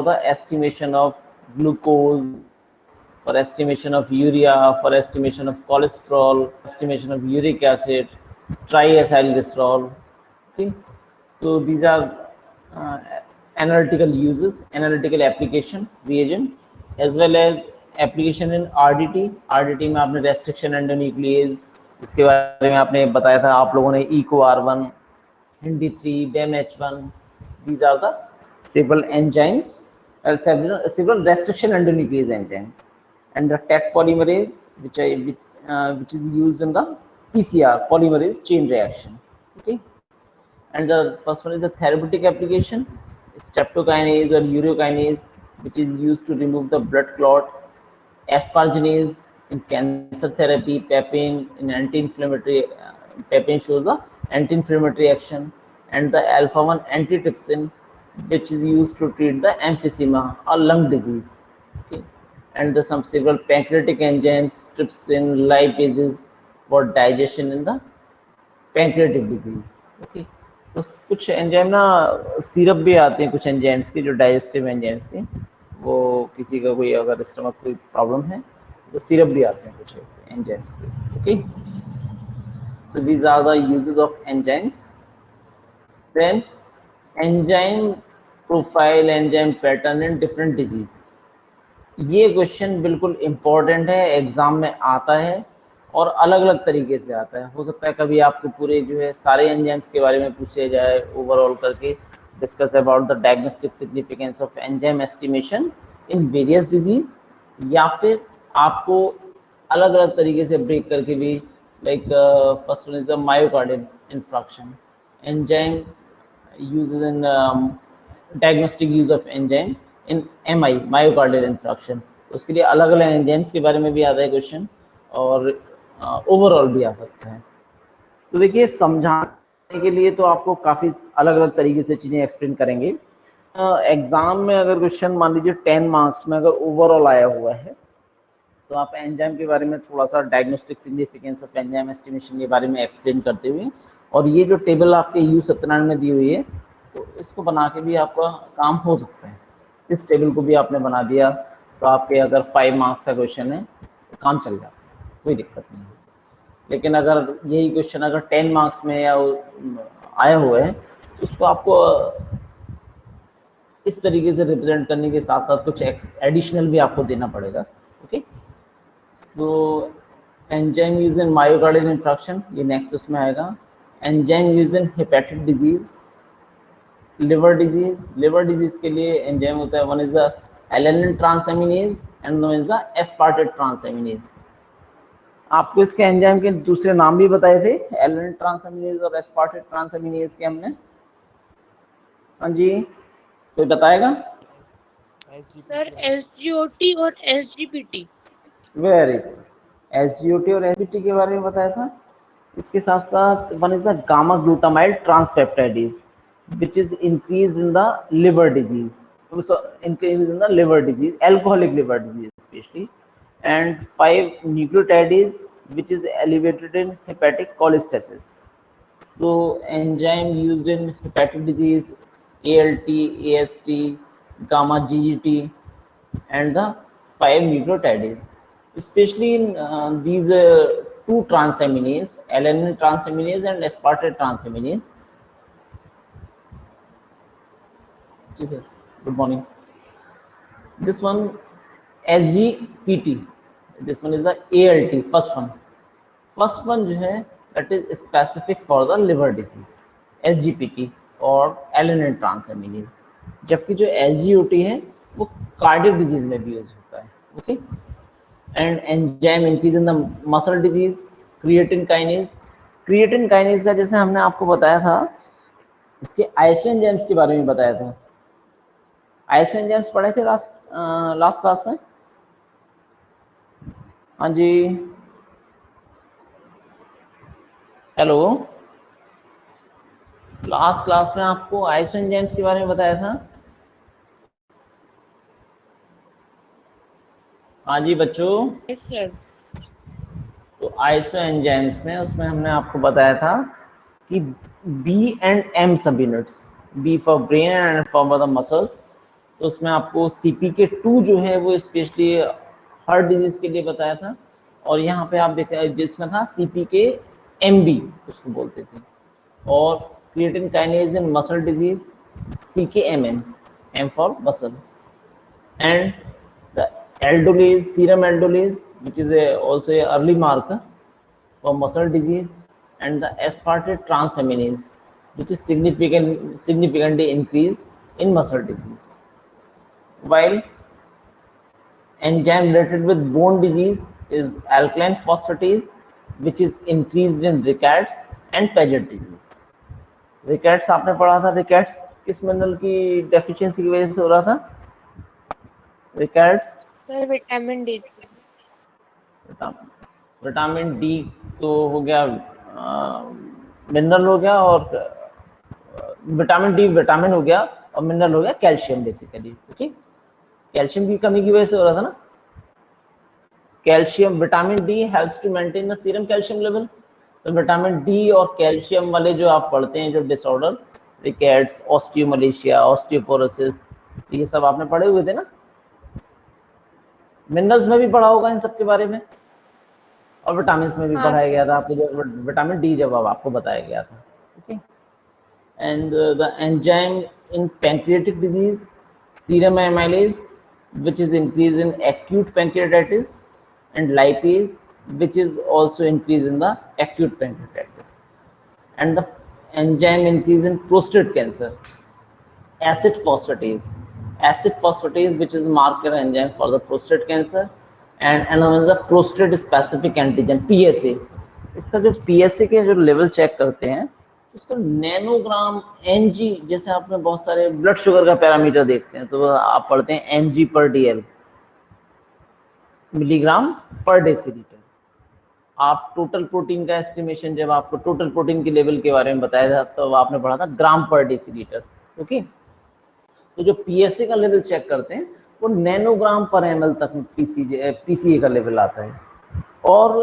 the estimation of glucose, for estimation of urea, for estimation of cholesterol, estimation of uric acid, triacylglycerol. Okay, so these are uh, analytical uses, analytical application reagent, as well as application in RDT. RDT में आपने restriction endonuclease, इसके बारे में आपने बताया था आप लोगों ने EcoR1, HinD3, BAMH1. These are the several enzymes, several restriction endonuclease enzymes, and the Taq polymerase, which is used in the PCR polymerase chain reaction. Okay, and the first one is the therapeutic application, streptokinase or ureokinase, which is used to remove the blood clot, asparginase in cancer therapy, papain in anti-inflammatory, papain shows the anti-inflammatory action, and the alpha-1 antitrypsin, which is used to treat the emphysema or lung disease. Okay, and the some several pancreatic enzymes, trypsin, lipases for digestion in the pancreatic disease. Okay, तो कुछ enzyme ना syrup भी आते हैं, कुछ enzymes के जो digestive enzymes के, वो किसी का कोई अगर स्टमक कोई प्रॉब्लम है तो सिरप भी आते हैं कुछ एंजाइम्स के. Okay, so these are the uses of enzymes. Then enzyme profile, enzyme pattern in different disease. ये क्वेश्चन बिल्कुल इम्पोर्टेंट है, एग्जाम में आता है और अलग अलग तरीके से आता है. हो सकता है कभी आपको पूरे जो है सारे एंजाइम्स के बारे में पूछे जाए, ओवरऑल करके discuss about the diagnostic significance of enzyme estimation in various disease, या फिर आपको अलग अलग तरीके से ब्रेक करके भी, like first one is the myocardial infraction, enzyme uses in diagnostic use of enzyme in MI myocardial infraction. तो उसके लिए अलग अलग एंजाइम्स के बारे में भी आता है क्वेश्चन, और ओवरऑल भी आ सकता है. तो देखिए, समझाने के लिए तो आपको काफ़ी अलग अलग तरीके से चीज़ें एक्सप्लेन करेंगे. एग्जाम में अगर क्वेश्चन मान लीजिए 10 मार्क्स में अगर ओवरऑल आया हुआ है, तो आप एंजाइम के बारे में थोड़ा सा diagnostic significance of enzyme estimation के बारे में एक्सप्लेन करते हुए, और ये जो टेबल आपके U सत्यनारायण में दी हुई है, तो इसको बना के भी आपका काम हो सकता है. इस टेबल को भी आपने बना दिया तो आपके अगर 5 मार्क्स का क्वेश्चन है तो काम चल जाता है, कोई दिक्कत नहीं है. लेकिन अगर यही क्वेश्चन अगर 10 मार्क्स में या आया हुआ है, तो उसको आपको इस तरीके से रिप्रेजेंट करने के साथ साथ कुछ एडिशनल भी आपको देना पड़ेगा. Okay, so enzyme use in myocardial infraction, ये नेक्स्ट उसमें आएगा. Enzyme use in hepatic disease, liver disease. Liver disease के लिए एंजाइम होता है, one is the alanine transaminase and one is the aspartate transaminase. आपको इसके एंजाइम के दूसरे नाम भी बताए थे, एलेनिन ट्रांसएमिनेज और एस्पार्टेट ट्रांसएमिनेज के हमने. हाँ जी, कोई बताएगा? सर SGOT और SGPT. Very good. SGOT और SGPT के बारे में बताया था. इसके साथ साथ one is the gamma glutamyl ट्रांसपेप्टाइडेज, which is increase in the liver disease, so increase in the liver disease, alcoholic liver disease especially. And 5 nucleotides, which is elevated in hepatic cholestasis. So enzyme used in hepatic disease, ALT, AST, gamma GGT, and the 5 nucleotides, especially in these two transaminase, alanine transaminase and aspartate transaminase. Sir, good morning. This one SGPT, this one is the ALT, first one. First one जो है that is specific for the liver disease, SGPT और alanine transaminase. जबकि जो SGOT है वो cardiac disease में भी use होता है. Okay, and enzyme increase in the muscle disease, creatine kinase. Creatine kinase का जैसे हमने आपको बताया था, इसके आइसो एंजाइम्स के बारे में बताया था. आइसो एंजाइम्स पढ़े थे लास्ट क्लास में. हाँ जी, हेलो. लास्ट क्लास में आपको आइसो एंजाइम्स के बारे में बताया था. हाँ जी बच्चों. Yes sir. तो आइसो एंजाइम्स में उसमें हमने आपको बताया था कि B and M सब units, B for brain and for the muscles, तो उसमें आपको CPK2 जो है वो स्पेशली हार्ट डिजीज के लिए बताया था, और यहाँ पे आप देखा जिसमें था CPK-MB उसको बोलते थे, और creatine kinase in muscle disease CKMN, M for muscle, and the aldolase, serum aldolase, which is also a early marker for muscle disease, and the aspartate transaminase, which is significantly increase in muscle disease. While enzyme related with bone disease is alkaline phosphatase, which is increased in rickets and Paget disease. Rickets आपने पढ़ा था, rickets किस mineral की deficiency की वजह से हो रहा था? Rickets sir vitamin D, vitamin D तो हो गया मिनरल हो गया, और विटामिन डी विटामिन हो गया, और मिनरल हो गया कैल्शियम बेसिकली। ओके, कैल्शियम की कमी की वजह से हो रहा था ना calcium. Vitamin D helps to maintain the serum calcium level. तो विटामिन डी और कैल्शियम वाले जो आप पढ़ते हैं जो डिसऑर्डर्स, रिकेट्स, ऑस्टियोमलेशिया, ऑस्टियोपोरोसिस, ये सब आपने पढ़े हुए थे ना। मिनरल्स में भी पढ़ा होगा इन सब के बारे में, और विटामिन में भी हाँ पढ़ाया सर। गया था आपको, जो विटामिन डी जब आपको बताया गया था। Okay, and the enzyme in pancreatic disease serum amylase, which is increase in acute pancreatitis, and lipase, which is also increase in the acute pancreatitis, and the enzyme increase in prostate cancer, acid phosphatase, which is marker enzyme for the prostate cancer, and another is the prostate specific antigen PSA। इसका जो PSA के जो level check करते हैं उसको nanogram Ng, जैसे आपने बहुत सारे ब्लड शुगर का पैरामीटर देखते हैं तो आप पढ़ते हैं Mg/dl, मिलीग्राम पर डेसीलीटर। आप टोटल प्रोटीन का एस्टिमेशन, जब आपको टोटल प्रोटीन के लेवल के बारे में बताया था तो आपने पढ़ा था ग्राम पर डेसीलीटर। ओके, तो जो पीएसए का लेवल चेक करते हैं वो नैनोग्राम पर एमएल तक पीसीए का लेवल आता है। और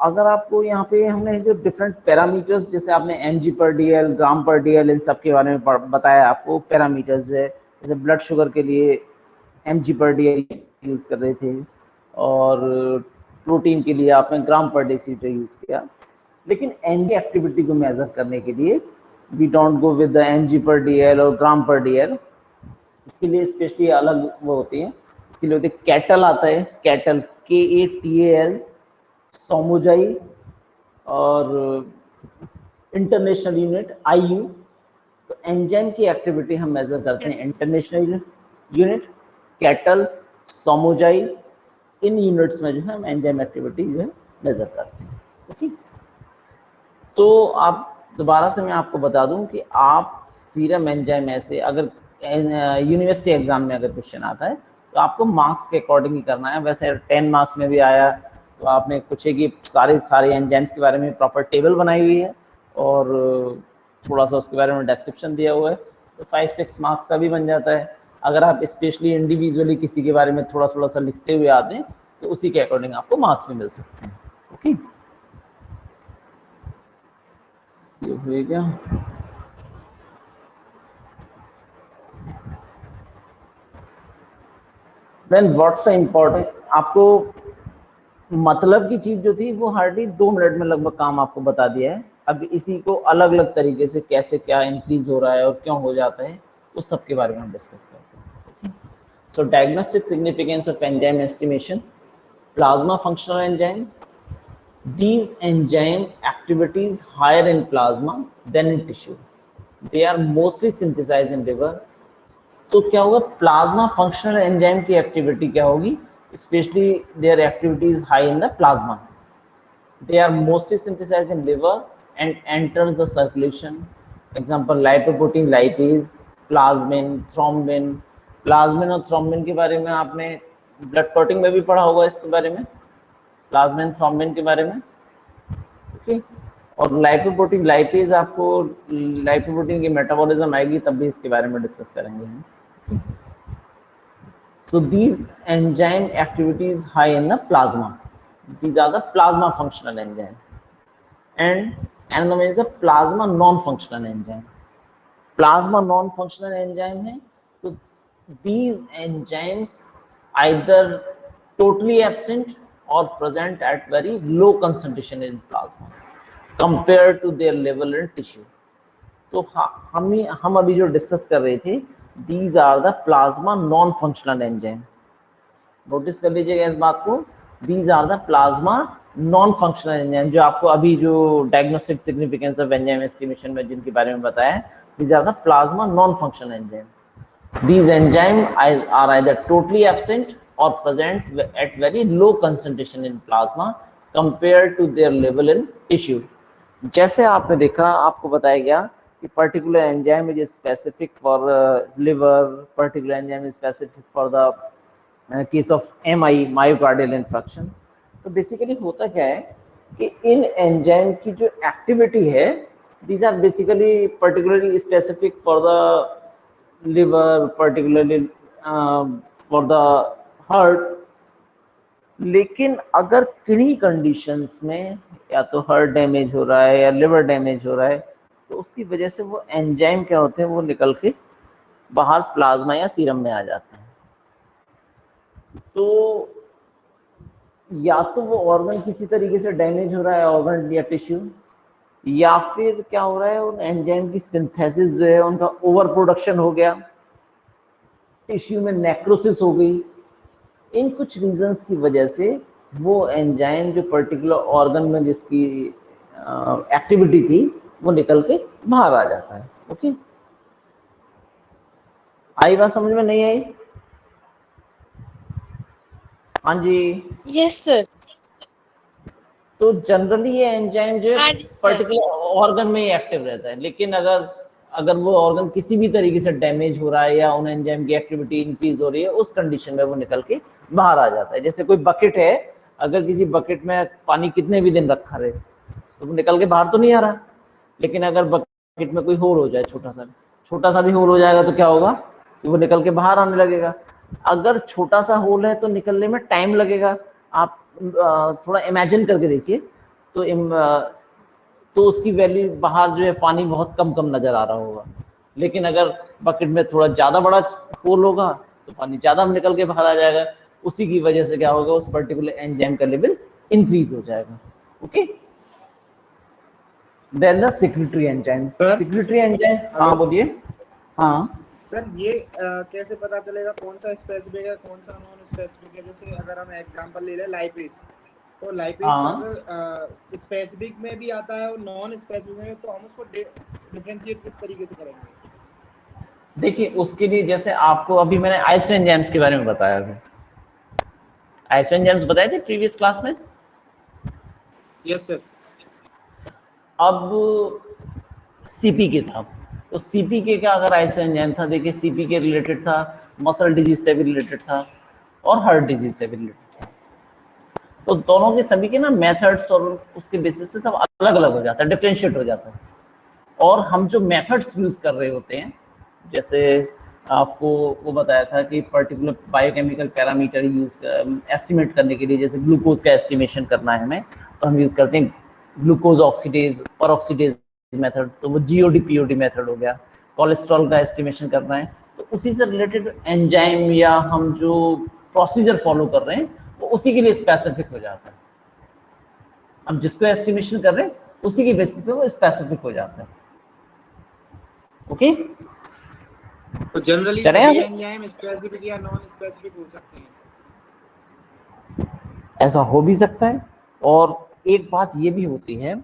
अगर आपको यहाँ पे हमने जो डिफरेंट पैरामीटर्स, जैसे आपने Mg/dl, ग्राम पर डीएल, इन सब के बारे में बताया आपको पैरामीटर्स जो है, जैसे ब्लड शुगर के लिए Mg/dl यूज कर रहे थे, और प्रोटीन के लिए आपने ग्राम पर डेसीलीटर यूज किया। लेकिन एनजी एक्टिविटी को मेजर करने के लिए we don't go with the Mg/dl और ग्राम पर डीएल। इसके लिए स्पेशली अलग वो होती है, इसके लिए होती है कैटल आता है, कैटल KATAL, सोमोजाई, और इंटरनेशनल यूनिट IU। तो एंजाइम की एक्टिविटी हम मेजर करते हैं इंटरनेशनल यूनिट, कैटल, सोमोजाई, इन यूनिट्स में जो है हम एंजाइम एक्टिविटी जो है मेजर करते हैं। ओके, तो आप दोबारा से मैं आपको बता दूं कि आप सीरम एंजाइम ऐसे, अगर यूनिवर्सिटी एग्जाम में अगर क्वेश्चन आता है तो आपको मार्क्स के अकॉर्डिंग ही करना है। वैसे 10 मार्क्स में भी आया तो आपने कुछ है कि सारे एंजाइम्स के बारे में प्रॉपर टेबल बनाई हुई है और थोड़ा सा उसके बारे में डिस्क्रिप्शन दिया हुआ है, तो 5-6 मार्क्स का भी बन जाता है। अगर आप स्पेशली इंडिविजुअली किसी के बारे में थोड़ा सा लिखते हुए आते हैं तो उसी के अकॉर्डिंग आपको मार्क्स भी मिल सकते हैं। ओके, ये हुई क्या? देन व्हाट्स द इम्पोर्टेंट, आपको मतलब की चीज जो थी वो हार्डली 2 मिनट में लगभग काम आपको बता दिया है। अब इसी को अलग अलग तरीके से कैसे क्या इंक्रीज हो रहा है और क्यों हो जाता है उस सब के बारे में हम डिस्कस करते हैं। So diagnostic significance of enzyme estimation, plasma functional enzyme, these enzyme activities higher in plasma than in tissue, they are mostly synthesized in liver। तो क्या होगा, प्लाज्मा फंक्शनल एंजाइम की एक्टिविटी क्या होगी, specially there activity is high in the plasma, they are mostly synthesized in liver and enters the circulation। example lipoprotein lipase, plasmin, thrombin। Plasmin और thrombin के बारे में आपने ब्लड क्लॉटिंग में भी पढ़ा होगा, इसके बारे में प्लाज्मिन थ्रोम्बिन के बारे में। ओके, और लाइपोप्रोटीन लाइपेज, आपको लाइपोप्रोटीन की मेटाबॉलिज्म आएगी तब भी इसके बारे में डिस्कस करेंगे हम। So these enzyme activities high in the plasma, these are the plasma functional enzyme, and another one is the plasma non functional enzyme। plasma non functional enzyme है तो these enzymes either totally absent or present at very low concentration in plasma compared to their level in tissue. तो हम अभी जो discuss कर रहे थे, these are the plasma non functional enzyme. Notice कर लीजिएगा इस बात को, these are the plasma non functional enzyme, जो आपको अभी जो diagnostic significance of enzyme estimation में जिनके बारे में बताया, these are the plasma non functional enzyme. These enzymes are either totally absent or present at very low concentration in plasma compared to their level in tissue. जैसे आपने देखा, आपको बताया गया कि particular enzyme is specific for liver, particular enzyme is specific for the case of MI, myocardial infarction. तो basically होता क्या है कि इन एंजाइम की जो एक्टिविटी है, these are basically particularly specific for the liver, particularly for the heart. लेकिन अगर किन्हीं कंडीशंस में या तो हार्ट डैमेज हो रहा है या लिवर डैमेज हो रहा है, तो उसकी वजह से वो एंजाइम क्या होते हैं, वो निकल के बाहर प्लाज्मा या सीरम में आ जाते हैं. तो या तो वो ऑर्गन किसी तरीके से डैमेज हो रहा है, ऑर्गन या टिश्यू, या फिर क्या हो रहा है, उन एंजाइम की सिंथेसिस जो है उनका ओवर प्रोडक्शन हो गया, टिश्यू में नेक्रोसिस हो गई. इन कुछ रीजंस की वजह से वो एंजाइम जो पर्टिकुलर ऑर्गन में जिसकी एक्टिविटी थी, वो निकल के बाहर आ जाता है. ओके, आई बात समझ में? नहीं आई? हाँ जी. Yes sir. तो जनरली ये एंजाइम जो है पर्टिकुलर ऑर्गन में ही एक्टिव रहता है, लेकिन अगर वो ऑर्गन किसी भी तरीके से डैमेज हो रहा है या उन एंजाइम की एक्टिविटी इंक्रीज हो रही है, उस कंडीशन में वो निकल के बाहर आ जाता है. जैसे कोई बकेट है, अगर किसी बकेट में पानी कितने भी दिन रखा रहे तो वो निकल के बाहर तो नहीं आ रहा, लेकिन अगर बकेट में कोई होल हो जाए, छोटा सा भी होल हो जाएगा, तो क्या होगा, वो निकल के बाहर आने लगेगा. अगर छोटा सा होल है तो निकलने में टाइम लगेगा. आप थोड़ा इमेजिन करके देखिए, तो उसकी वैल्यू बाहर जो है पानी बहुत कम नजर आ रहा होगा. लेकिन अगर बकेट में थोड़ा ज्यादा बड़ा होल होगा तो पानी ज्यादा निकल के बाहर आ जाएगा. उसी की वजह से क्या होगा, उस पर्टिकुलर एंजाइम का लेवल इंक्रीज हो जाएगा. Okay, then the secretory enzyme. Secretory enzyme, हाँ बोलिए. हाँ सर, ये कैसे पता चलेगा कौन सा स्पेसिफिक है, कौन सा नॉन स्पेसिफिक है? जैसे अगर हम एग्जांपल ले लें लाइपेज, तो लाइपेज अगर स्पेसिफिक में भी आता है और नॉन स्पेसिफिक में, तो हम उसको डिफरेंशिएट किस तरीके से करेंगे? देखिए, उसके लिए जैसे आपको अभी मैंने आइसो एंजाइम्स के बारे में बताया था. आइसो एंजाइम्स बताए थे प्रीवियस क्लास में. Yes sir. अब सीपीके था, तो सीपीके का अगर आइसो एंजाइम था, देखिए सीपीके रिलेटेड था मसल डिजीज से भी रिलेटेड था और हार्ट डिजीज से भी रिलेटेड था. तो दोनों के सभी के ना मेथड्स और उसके बेसिस पे सब अलग अलग हो जाता है, डिफरेंशिएट हो जाता है. और हम जो मेथड्स यूज कर रहे होते हैं, जैसे आपको वो बताया था कि particular biochemical parameter use estimate करने के लिए, जैसे ग्लूकोज का एस्टिमेशन करना है हमें, तो हम यूज करते हैं ग्लूकोज ऑक्सीडेज और ऑक्सीडेज मेथड, तो वो जीओडी पीओडी मेथड हो गया. कोलेस्ट्रॉल का एस्टिमेशन करना है तो उसी से रिलेटेड एंजाइम या हम जो प्रोसीजर फॉलो कर रहे हैं वो उसी के लिए स्पेसिफिक हो जाता है. हम जिसको एस्टिमेशन कर रहे हैं उसी की बेसिस पे वो स्पेसिफिक हो जाता है. ओके, तो जनरली एंजाइम स्पेसिफिक या नॉन स्पेसिफिक हो सकते हैं? ऐसा हो भी सकता है. और एक बात ये भी होती है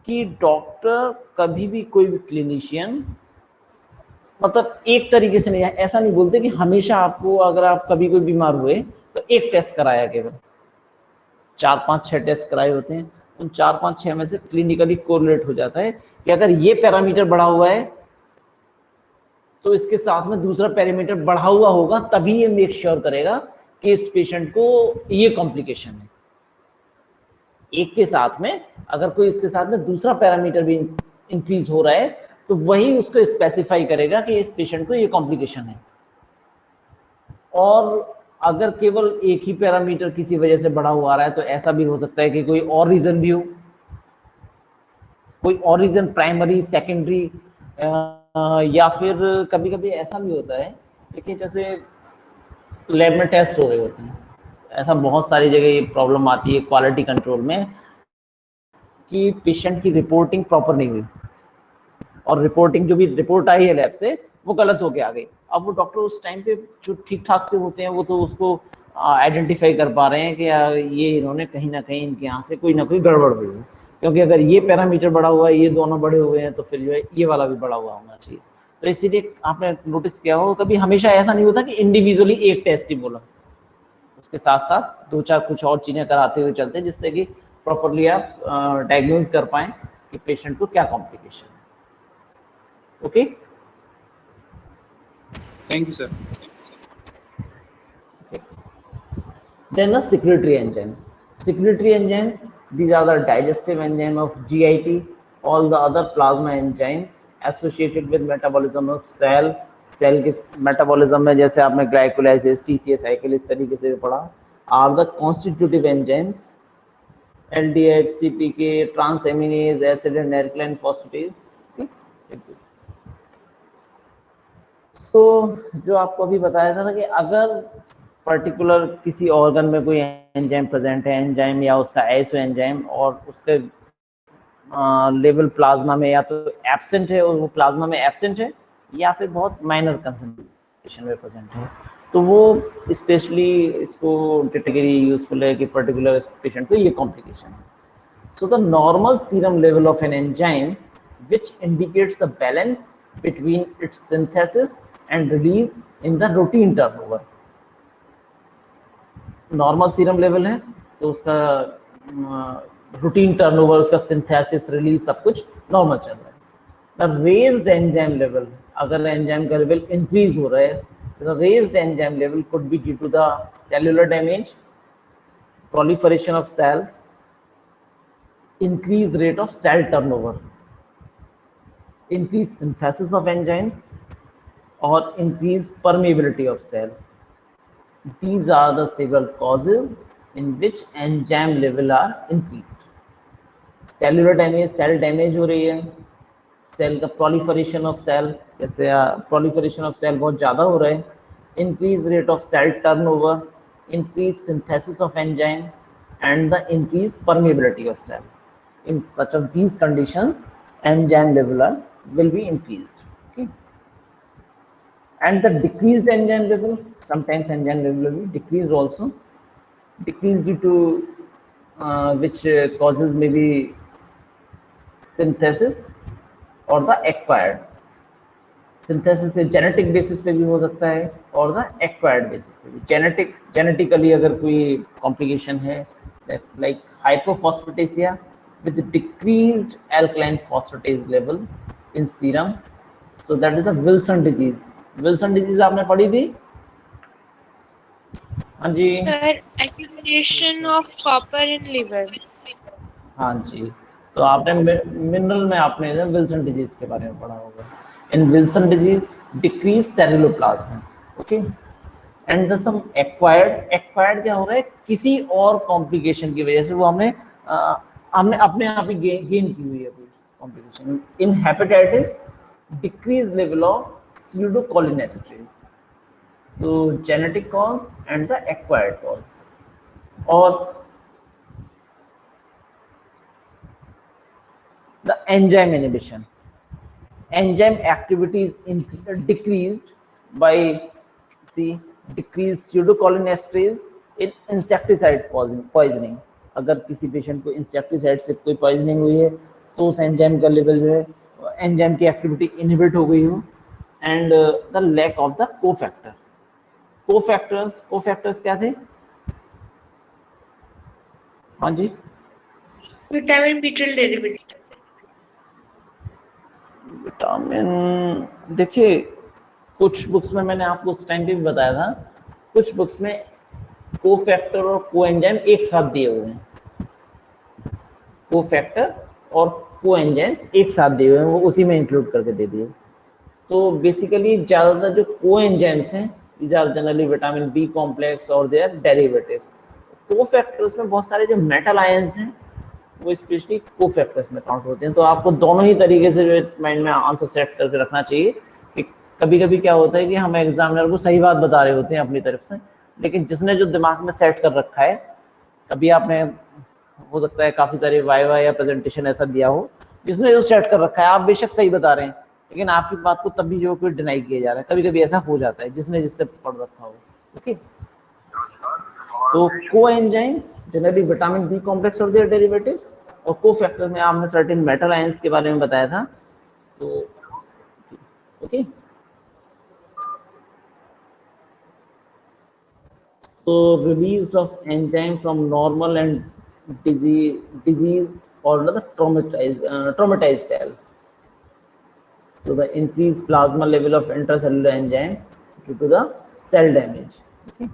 कि डॉक्टर कभी भी, कोई भी क्लिनिशियन, मतलब एक तरीके से नहीं, ऐसा नहीं बोलते कि हमेशा आपको, अगर आप कभी कोई बीमार हुए तो एक टेस्ट कराया, केवल 4 5 6 टेस्ट कराए होते हैं. उन 4 5 6 में से क्लिनिकली कोरिलेट हो जाता है कि अगर ये पैरामीटर बढ़ा हुआ है तो इसके साथ में दूसरा पैरामीटर बढ़ा हुआ होगा, तभी ये मेक श्योर करेगा कि इस पेशेंट को ये कॉम्प्लिकेशन है. एक के साथ में अगर कोई इसके साथ में दूसरा पैरामीटर भी इंक्रीज हो रहा है तो वही उसको स्पेसिफाई करेगा कि इस पेशेंट को ये कॉम्प्लिकेशन है. और अगर केवल एक ही पैरामीटर किसी वजह से बढ़ा हुआ आ रहा है तो ऐसा भी हो सकता है कि कोई और रीजन भी हो, कोई और रीजन प्राइमरी सेकेंडरी, या फिर कभी कभी ऐसा भी होता है देखिए जैसे लैब में टेस्ट हो रहे होते हैं, ऐसा बहुत सारी जगह ये प्रॉब्लम आती है क्वालिटी कंट्रोल में कि पेशेंट की रिपोर्टिंग प्रॉपर नहीं हुई और रिपोर्टिंग जो भी रिपोर्ट आई है लैब से वो गलत होके आ गई। अब वो डॉक्टर उस टाइम पे जो ठीक ठाक से होते हैं वो तो उसको आइडेंटिफाई कर पा रहे हैं कि ये इन्होंने कहीं ना कहीं इनके यहाँ से कोई ना कोई गड़बड़ हुई है, क्योंकि अगर ये पैरामीटर बढ़ा हुआ है, ये दोनों बड़े हुए हैं, तो फिर जो है ये वाला भी बढ़ा हुआ होना चाहिए। तो इसीलिए आपने नोटिस किया हो कभी हमेशा ऐसा नहीं होता कि इंडिविजुअली एक टेस्ट ही बोला, उसके साथ साथ दो चार कुछ और चीजें कराते हुए चलते हैं जिससे कि प्रॉपरली आप डायग्नोज कर पाए कि पेशेंट को क्या कॉम्प्लिकेशन है। Okay, thank you sir. Then the secretory enzymes. Secretory enzymes, these are the digestive enzyme of GIT, all the other plasma enzymes associated with metabolism of cell. Cell के metabolism में जैसे आपने glycolysis, TCA cycle इस तरीके से पढ़ा, are the constitutive enzymes LDH, CPK, transaminase, acid and alkaline phosphatase. तो जो आपको अभी बताया था कि अगर पर्टिकुलर किसी ऑर्गन में कोई एंजाइम प्रेजेंट है, एंजाइम या उसका आइसो एंजाइम, और उसके लेवल प्लाज्मा में या तो एब्सेंट है और वो प्लाज्मा में एब्सेंट है या फिर बहुत माइनर कंसंट्रेशन में प्रेजेंट है, तो वो स्पेशली इसको कैटेगरी यूजफुल है कि पर्टिकुलर पेशेंट को ये कॉम्प्लिकेशन है। So the normal serum level of an enzyme which indicates the balance between its synthesis and release in the routine turnover. Normal serum level है तो उसका रूटीन टर्नओवर, उसका synthesis, release सब कुछ normal चल रहा है। द रेज्ड एंजाइम लेवल, अगर एंजाइम का लेवल इंक्रीज हो रहा है, the raised enzyme level could be due to the cellular damage, proliferation of cells, increased rate of cell turnover, increased synthesis of enzymes, or increased permeability of cell. These are the several causes in which enzyme level are increased. Cellular damage, cell damage हो रही है, cell का proliferation of cell, जैसे proliferation of cell बहुत ज़्यादा हो रहा है, increased rate of cell turnover, increased synthesis of enzyme, and the increased permeability of cell. In such of these conditions, enzyme level will be increased. Okay. And the decreased enzyme level, sometimes enzyme level will be decreased also, decreased due to which causes maybe synthesis or the acquired. Synthesis से genetic basis पे भी हो सकता है और the acquired basis पे भी। Genetically अगर कोई कॉम्प्लिकेशन है like hypophosphatasia with decreased alkaline phosphatase level in serum, so that is the Wilson disease. Wilson disease आपने पढ़ी थी? हाँ जी sir, accumulation of copper in liver. हाँ जी, तो आपने मिनरल में आपने विल्सन डिजीज के बारे में पढ़ा होगा। In Wilson disease decrease ceruloplasmin, okay, and the some acquired क्या हो रहा है, किसी और कॉम्प्लिकेशन की वजह से वो हमने अपने आप ही गेन की हुई है कोई complication. In hepatitis decrease level of pseudocholinesterase, so genetic cause and the acquired cause. और the enzyme inhibition, enzyme activity is decreased by decreased pseudocholinesterase in insecticide poisoning। अगर किसी पेशेंट को इंसेक्टिसाइड से कोई पॉइजनिंग हुई है तो उस एंजाइम का लेवल जो है, एंजाइम की एक्टिविटी इनहिबिट हो गई हो, and the lack of the cofactor. Cofactors क्या थे? हाँ जी, विटामिन B12 डेरिवेटिव। विटामिन, देखिए कुछ बुक्स में मैंने आपको उस टाइम पे भी बताया था, कुछ बुक्स में कोफैक्टर और कोएंजाइम एक साथ दिए हुए हैं, कोफैक्टर और कोएंजाइम्स एक साथ दिए हुए हैं, वो उसी में इंक्लूड करके दे दिए। तो बेसिकली ज़्यादातर जो कोएंजाइम्स हैं, these are generally vitamin B complex और देयर डेरिवेटिव्स। कोफैक्टर्स में बहुत सारे जो मेटल आयंस हैं वो स्पेशली कोफैक्टर्स में काउंट होते हैं। तो आपको दोनों ही तरीके से जो माइंड में आंसर सेट करके रखना चाहिए कि कभी कभी क्या होता है कि हम एग्जामिनर को सही बात बता रहे होते हैं अपनी तरफ से, लेकिन जिसने जो दिमाग में सेट कर रखा है, कभी आपने हो सकता है काफ़ी सारे वाइवा या प्रेजेंटेशन ऐसा दिया हो जिसने जो सेट कर रखा है, आप बेशक सही बता रहे हैं लेकिन आपकी बात को तब भी जो कोई डिनाई किया जा रहा है, कभी कभी ऐसा हो जाता है जिसने जिससे पढ़ रखा हो। ओके, तो coenzyme generally vitamin B complex और देयर डेरिवेटिव्स, और को फैक्टर में आपने सर्टेन मेटल आयंस के बारे में बताया था। तो okay, so release of enzyme from normal and disease or the traumatized cell. So the increased plasma level of intracellular enzyme due to the cell damage. Okay.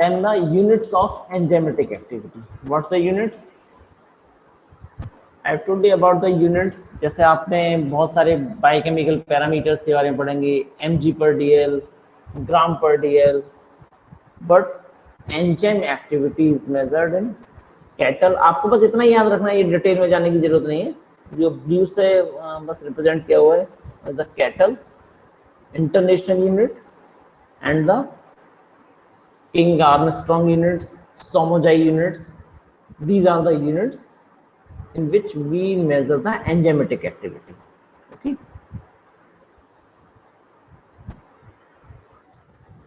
And the units of enzymatic activity. What's the units? I told you about the units. जैसे आपने बहुत सारे biochemical parameters के बारे में पढ़ेंगे, mg/dl, gram/dl, but enzyme activity is measured in cattle. आपको बस इतना ही याद रखना है, ये डिटेल में जाने की जरूरत नहीं है, जो ब्लू से बस रिप्रेजेंट किया हुआ है as the katal international unit and the King Armstrong units, Somogyi units. These are the units in which we measure the enzymatic activity. Okay,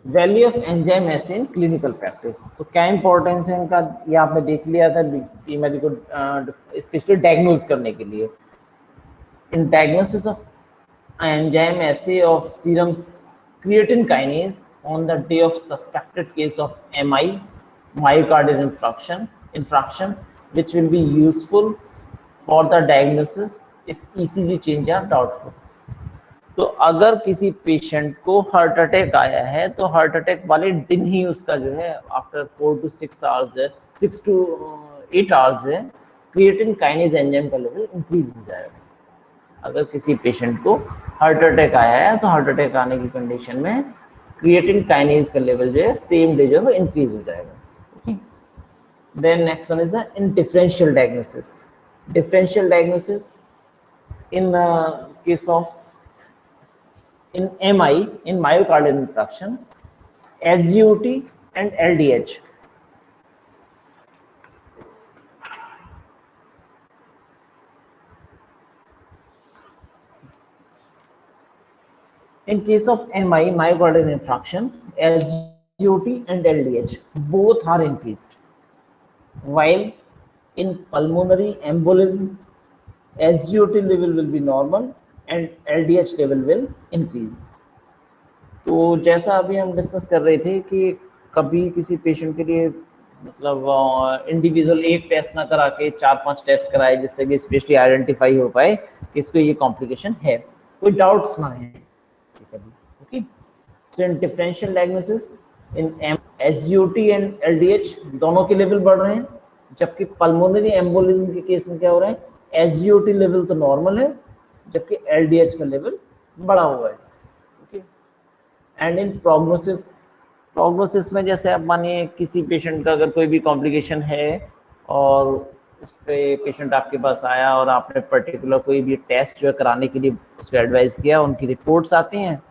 value of enzyme ऐसे इन क्लिनिकल प्रैक्टिस। तो क्या importance है इनका, ये आपने देख लिया था बीमारी को स्पेशली डायग्नोज करने के लिए। इन डायग्नोसिस ऑफ एंजाइम ऐसे of serum creatine kinase on the day of suspected case of MI, myocardial infraction which will be useful for the diagnosis if ECG change are doubtful. तो अगर किसी patient को heart attack आया है तो heart attack वाले दिन ही उसका जो है आफ्टर 4 to 6 आवर्स है, 6 to 8 आवर्स है, क्रिएटिन काइनेज एंजाइम का लेवल इंक्रीज हो जाएगा। अगर किसी पेशेंट को हार्ट अटैक आया है तो हार्ट अटैक आने की कंडीशन में क्रिएटिन काइनेज का लेवल जो है सेम डे जो है इंक्रीज हो जाएगा। Then next one is the in differential diagnosis. Differential diagnosis in case of in MI, in myocardial infarction, SGOT and LDH. In case of MI, myocardial infarction, SGOT and LDH both are increased, while in pulmonary embolism, SGOT level will be normal and LDH level will increase. तो जैसा अभी हम discuss कर रहे थे कि कभी किसी पेशेंट के लिए मतलब इंडिविजुअल एक टेस्ट ना करा के 4-5 टेस्ट कराए जिससे कि स्पेशली आइडेंटिफाई हो पाए कि इसको ये कॉम्प्लिकेशन है, कोई डाउट्स ना है कभी। Okay, so in differential diagnosis in SGOT and LDH दोनों के लेवल बढ़ रहे हैं, जबकि पल्मोनरी एम्बोलिज्म के केस में क्या हो रहा है, एसजीओटी लेवल तो नॉर्मल है जबकि एलडीएच का लेवल बढ़ा हुआ है। ओके, एंड इन प्रोग्नोसिस में जैसे आप मानिए किसी पेशेंट का अगर कोई भी कॉम्प्लिकेशन है और उस पर पेशेंट आपके पास आया और आपने पर्टिकुलर कोई भी टेस्ट जो है कराने के लिए उसको एडवाइस किया, उनकी रिपोर्ट्स आती हैं,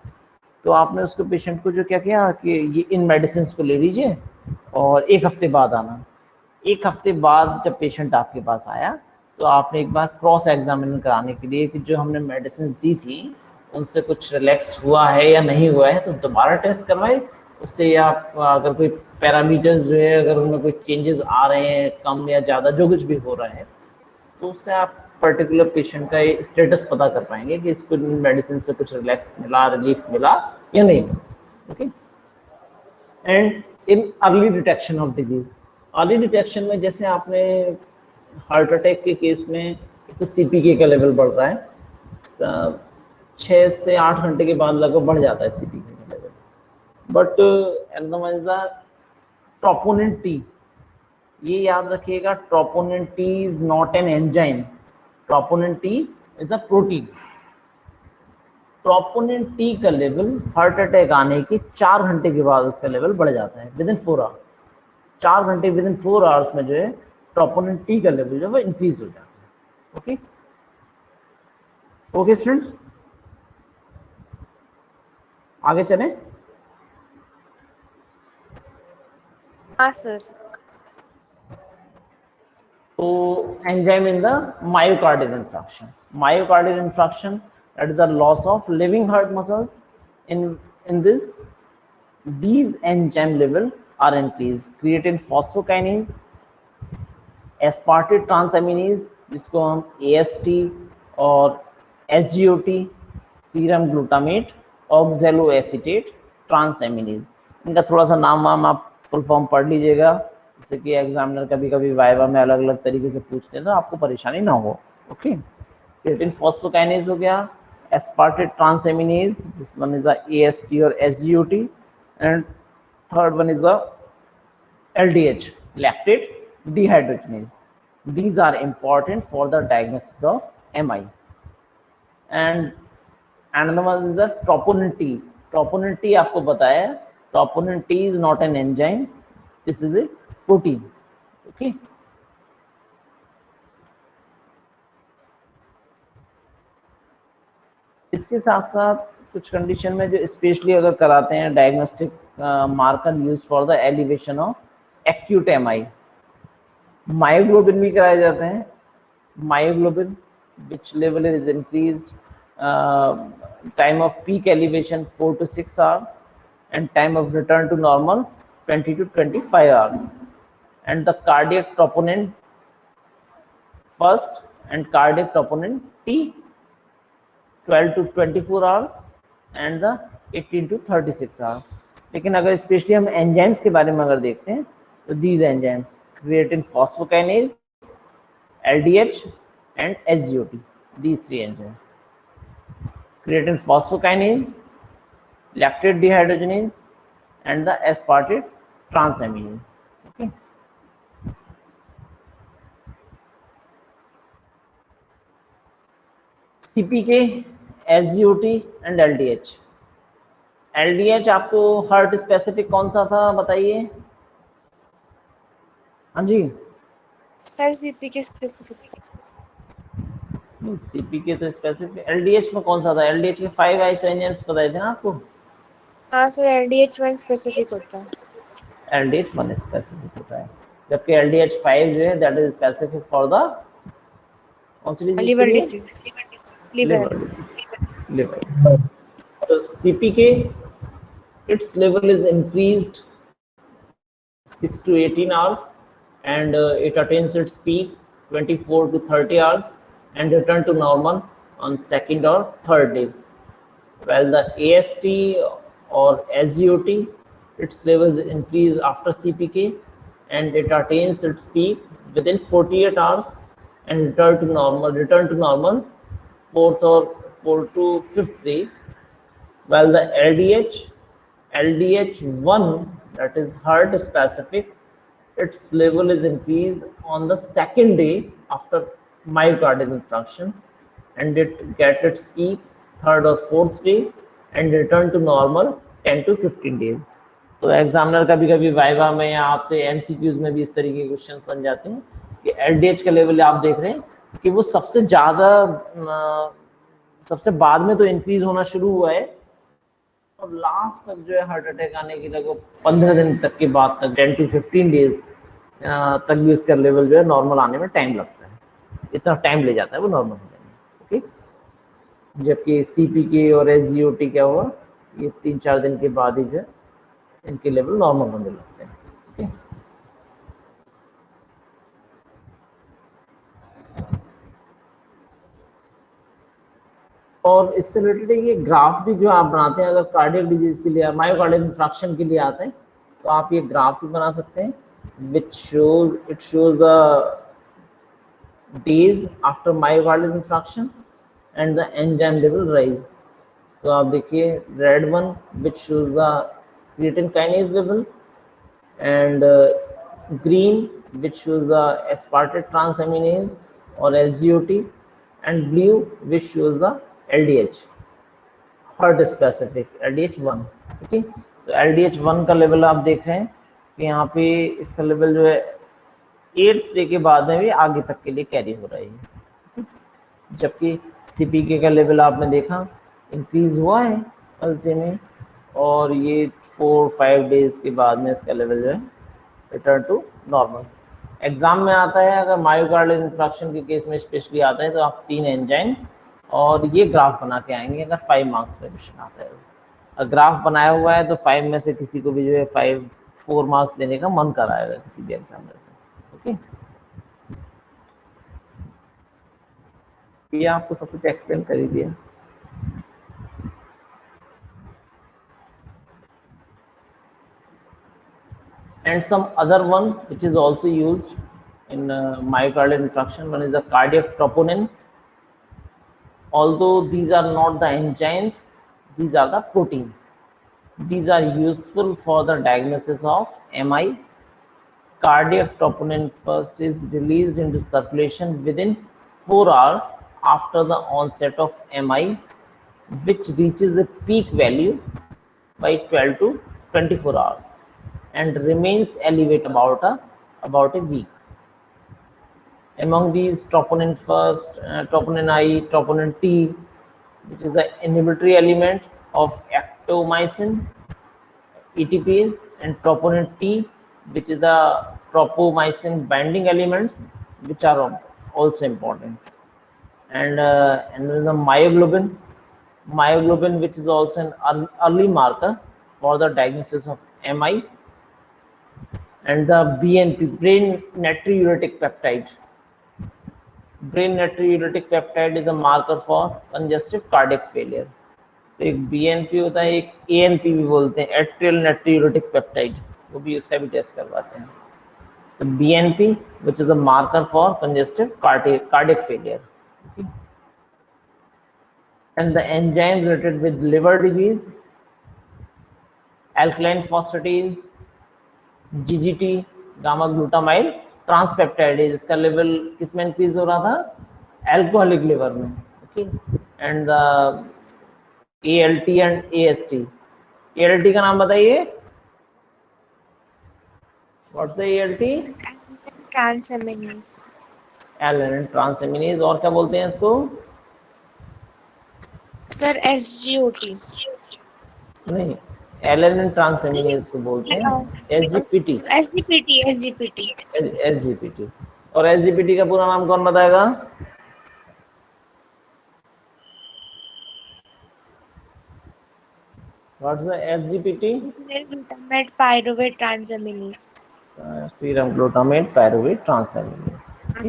तो आपने उसको पेशेंट को जो क्या किया कि ये इन मेडिसिन को ले लीजिए और 1 हफ्ते बाद आना। 1 हफ्ते बाद जब पेशेंट आपके पास आया तो आपने एक बार क्रॉस एग्जामिन कराने के लिए कि जो हमने मेडिसिन दी थी उनसे कुछ रिलैक्स हुआ है या नहीं हुआ है, तो दोबारा टेस्ट करवाए। उससे आप अगर कोई पैरामीटर्स जो है अगर उनमें कोई चेंजेस आ रहे हैं कम या ज़्यादा जो कुछ भी हो रहा है, तो उससे आप पर्टिकुलर पेशेंट का ये स्टेटस पता कर पाएंगे कि इसको मेडिसिन से कुछ रिलैक्स मिला, रिलीफ मिला या नहीं मिला। Okay, and in early detection of disease, early detection में जैसे आपने हार्ट अटैक के केस में तो सीपीके का लेवल बढ़ रहा है, 6 से 8 घंटे के बाद लगभग बढ़ जाता है सीपीके का लेवल, बट ट्रोपोनिन टी, ये याद रखिएगा, troponin T is not an enzyme, troponin T is a protein. Troponin T का लेवल हार्ट अटैक आने के 4 घंटे के बाद उसका लेवल बढ़ जाता है, विद इन 4 आवर्स। 4 घंटे विद इन 4 आवर्स में जो है ट्रोपोनिन टी का लेवल जो है इंक्रीज हो जाता है। ओके, ओके स्टूडेंट्स, आगे चले। हाँ सर। तो enzyme in the myocardial infarction. Myocardial infarction, that is the loss of living heart muscles. In this, these enzyme level are increased. Creatine phosphokinase, aspartate transaminase जिसको हम AST और SGOT, serum glutamate, ऑक्सैलोएसीटेट transaminase, इनका थोड़ा सा नाम वाम आप full form पढ़ लीजिएगा, जिससे कि एग्जामिनर कभी कभी वाइवा में अलग अलग तरीके से पूछते हैं तो आपको परेशानी ना हो। ओके, क्रिएटिन फॉस्फोकाइनेज हो गया, aspartate transaminase, this one is the AST और SGOT, and third one is the LDH, lactate dehydrogenase. These are important for the diagnosis of MI. And another one is the troponin T. Troponin T आपको पता है, troponin T is not an enzyme, this is a protein. Okay. इसके साथ साथ कुछ condition में जो specially अगर कराते हैं diagnostic marker use for the elevation of acute MI, myoglobin भी कराए जाते हैं। Myoglobin which level is increased, time of peak elevation 4 to 6 hours and time of return to normal 20 to 25 hours, and the cardiac troponin first and cardiac troponin T 12 to 24 hours and the 18 to 36 hours. लेकिन अगर specially हम enzymes के बारे में अगर देखते हैं तो these enzymes creatine phosphokinase, LDH and SGOT, these three enzymes. Creatine phosphokinase, lactate dehydrogenase, and the aspartate transaminase. Okay. CPK, SGOT and LDH. LDH आपको हार्ट स्पेसिफिक कौन सा था बताइए? हाँ जी सर सीपीके स्पेसिफिक। सीपीके तो स्पेसिफिक, एलडीएच में कौन सा था? एलडीएच के 5 आइसो एंजाइम्स बताए थे ना आपको। हाँ सर LDH1 स्पेसिफिक होता है। LDH1 स्पेसिफिक होता है, जबकि LDH5 जो है that is specific for the कौन सी डिजीज के लिवर लिए? Disease, liver. लिवर। तो CPK its level is increased 6 to 18 hours and it attains its peak 24 to 30 hours and return to normal on second or third day, while the AST or SGOT, its levels increase after CPK and it attains its peak within 48 hours and return to normal fourth or 4 to 5th day, while the LDH1, that is heart specific, its level is increased on the second day after myocardial infarction and it get its peak third or fourth day and return to normal 10 to 15 days. तो examiner कभी कभी viva में या आपसे MCQs में भी इस तरीके के क्वेश्चन बन जाते हैं कि एलडीएच का लेवल आप देख रहे हैं कि वो सबसे ज्यादा सबसे बाद में तो इंक्रीज होना शुरू हुआ है और लास्ट तक जो है हार्ट अटैक आने की लगभग 15 दिन तक के बाद तक 10 to 15 डेज तक भी उसका लेवल जो है नॉर्मल आने में टाइम लगता है, इतना टाइम ले जाता है वो नॉर्मल होने में। ओके, जबकि सीपीके और एसजीओटी क्या हुआ, ये 3-4 दिन के बाद ही जो है इनके लेवल नॉर्मल होने लगते हैं। ओके, और इससे रिलेटेड ये ग्राफ भी जो आप बनाते हैं, अगर कार्डियक डिजीज के लिए मायोकार्डियल इंफ्राक्शन के लिए आते हैं तो आप ये ग्राफ भी बना सकते हैं which shows the days after myocardial infarction and the enzyme level rise. तो आप देखिए red one which shows the creatine kinase level and green which shows the aspartate transaminase or SGOT and blue which shows the LDH heart specific LDH1। ठीक है, तो LDH1 का level आप देख रहे हैं कि यहाँ पे इसका लेवल जो है 8th डे के बाद में भी आगे तक के लिए कैरी हो रही है, जबकि सीपीके का लेवल आपने देखा इंक्रीज हुआ है फर्स्ट डे में और ये 4-5 डेज के बाद में इसका लेवल जो है रिटर्न टू नॉर्मल। एग्जाम में आता है, अगर मायोकार्डियल इंफ्राक्शन के केस में स्पेशली आता है, तो आप 3 एंजाइम और ये ग्राफ बना के आएंगे अगर 5 मार्क्स का क्वेश्चन आता है। अगर ग्राफ बनाया हुआ है तो 5 में से किसी को भी जो है 4 मार्क्स देने का मन कराएगा किसी भी एग्जामिनर को। ओके, ये आपको सब कुछ एक्सप्लेन कर ही दिया। And some other one which is also used in myocardial infarction, one is the cardiac troponin. Although these are not the enzymes, these are the proteins. These are useful for the diagnosis of MI. Cardiac troponin first is released into circulation within 4 hours after the onset of MI, which reaches the peak value by 12 to 24 hours and remains elevated about a week. Among these, troponin first, troponin I, troponin T, which is the inhibitory element of actomycin, ETPase, and troponin T, which is the tropomycin binding elements, which are also important. And then the myoglobin, which is also an early marker for the diagnosis of MI. And the BNP, brain natriuretic peptide. Brain natriuretic peptide is a marker for congestive cardiac failure. तो एक BNP होता है, एक ANP भी बोलते हैं, atrial natriuretic peptide, वो भी उसका भी टेस्ट करवाते हैं। तो BNP, which is a marker for congestive cardiac failure. Okay. And the enzyme related with liver disease, alkaline phosphatase, GGT, gamma glutamyl ट्रांसपेप्टाइडेज, इसका लेवल किस में इंक्रीज हो रहा था? अल्कोहलिक लिवर में। Okay, and the ALT and AST। ALT का नाम बताइए, what's the ALT? Transaminase. Alanine transaminase. और क्या बोलते हैं इसको? Sir SGOT। नहीं, एलेनिन ट्रांसएमिनेज को बोलते हैं SGPT। SGPT। और SGPT का पूरा नाम कौन बताएगा? What's the SGPT? Glutamate pyruvate transaminase. Serum glutamate pyruvate transaminase.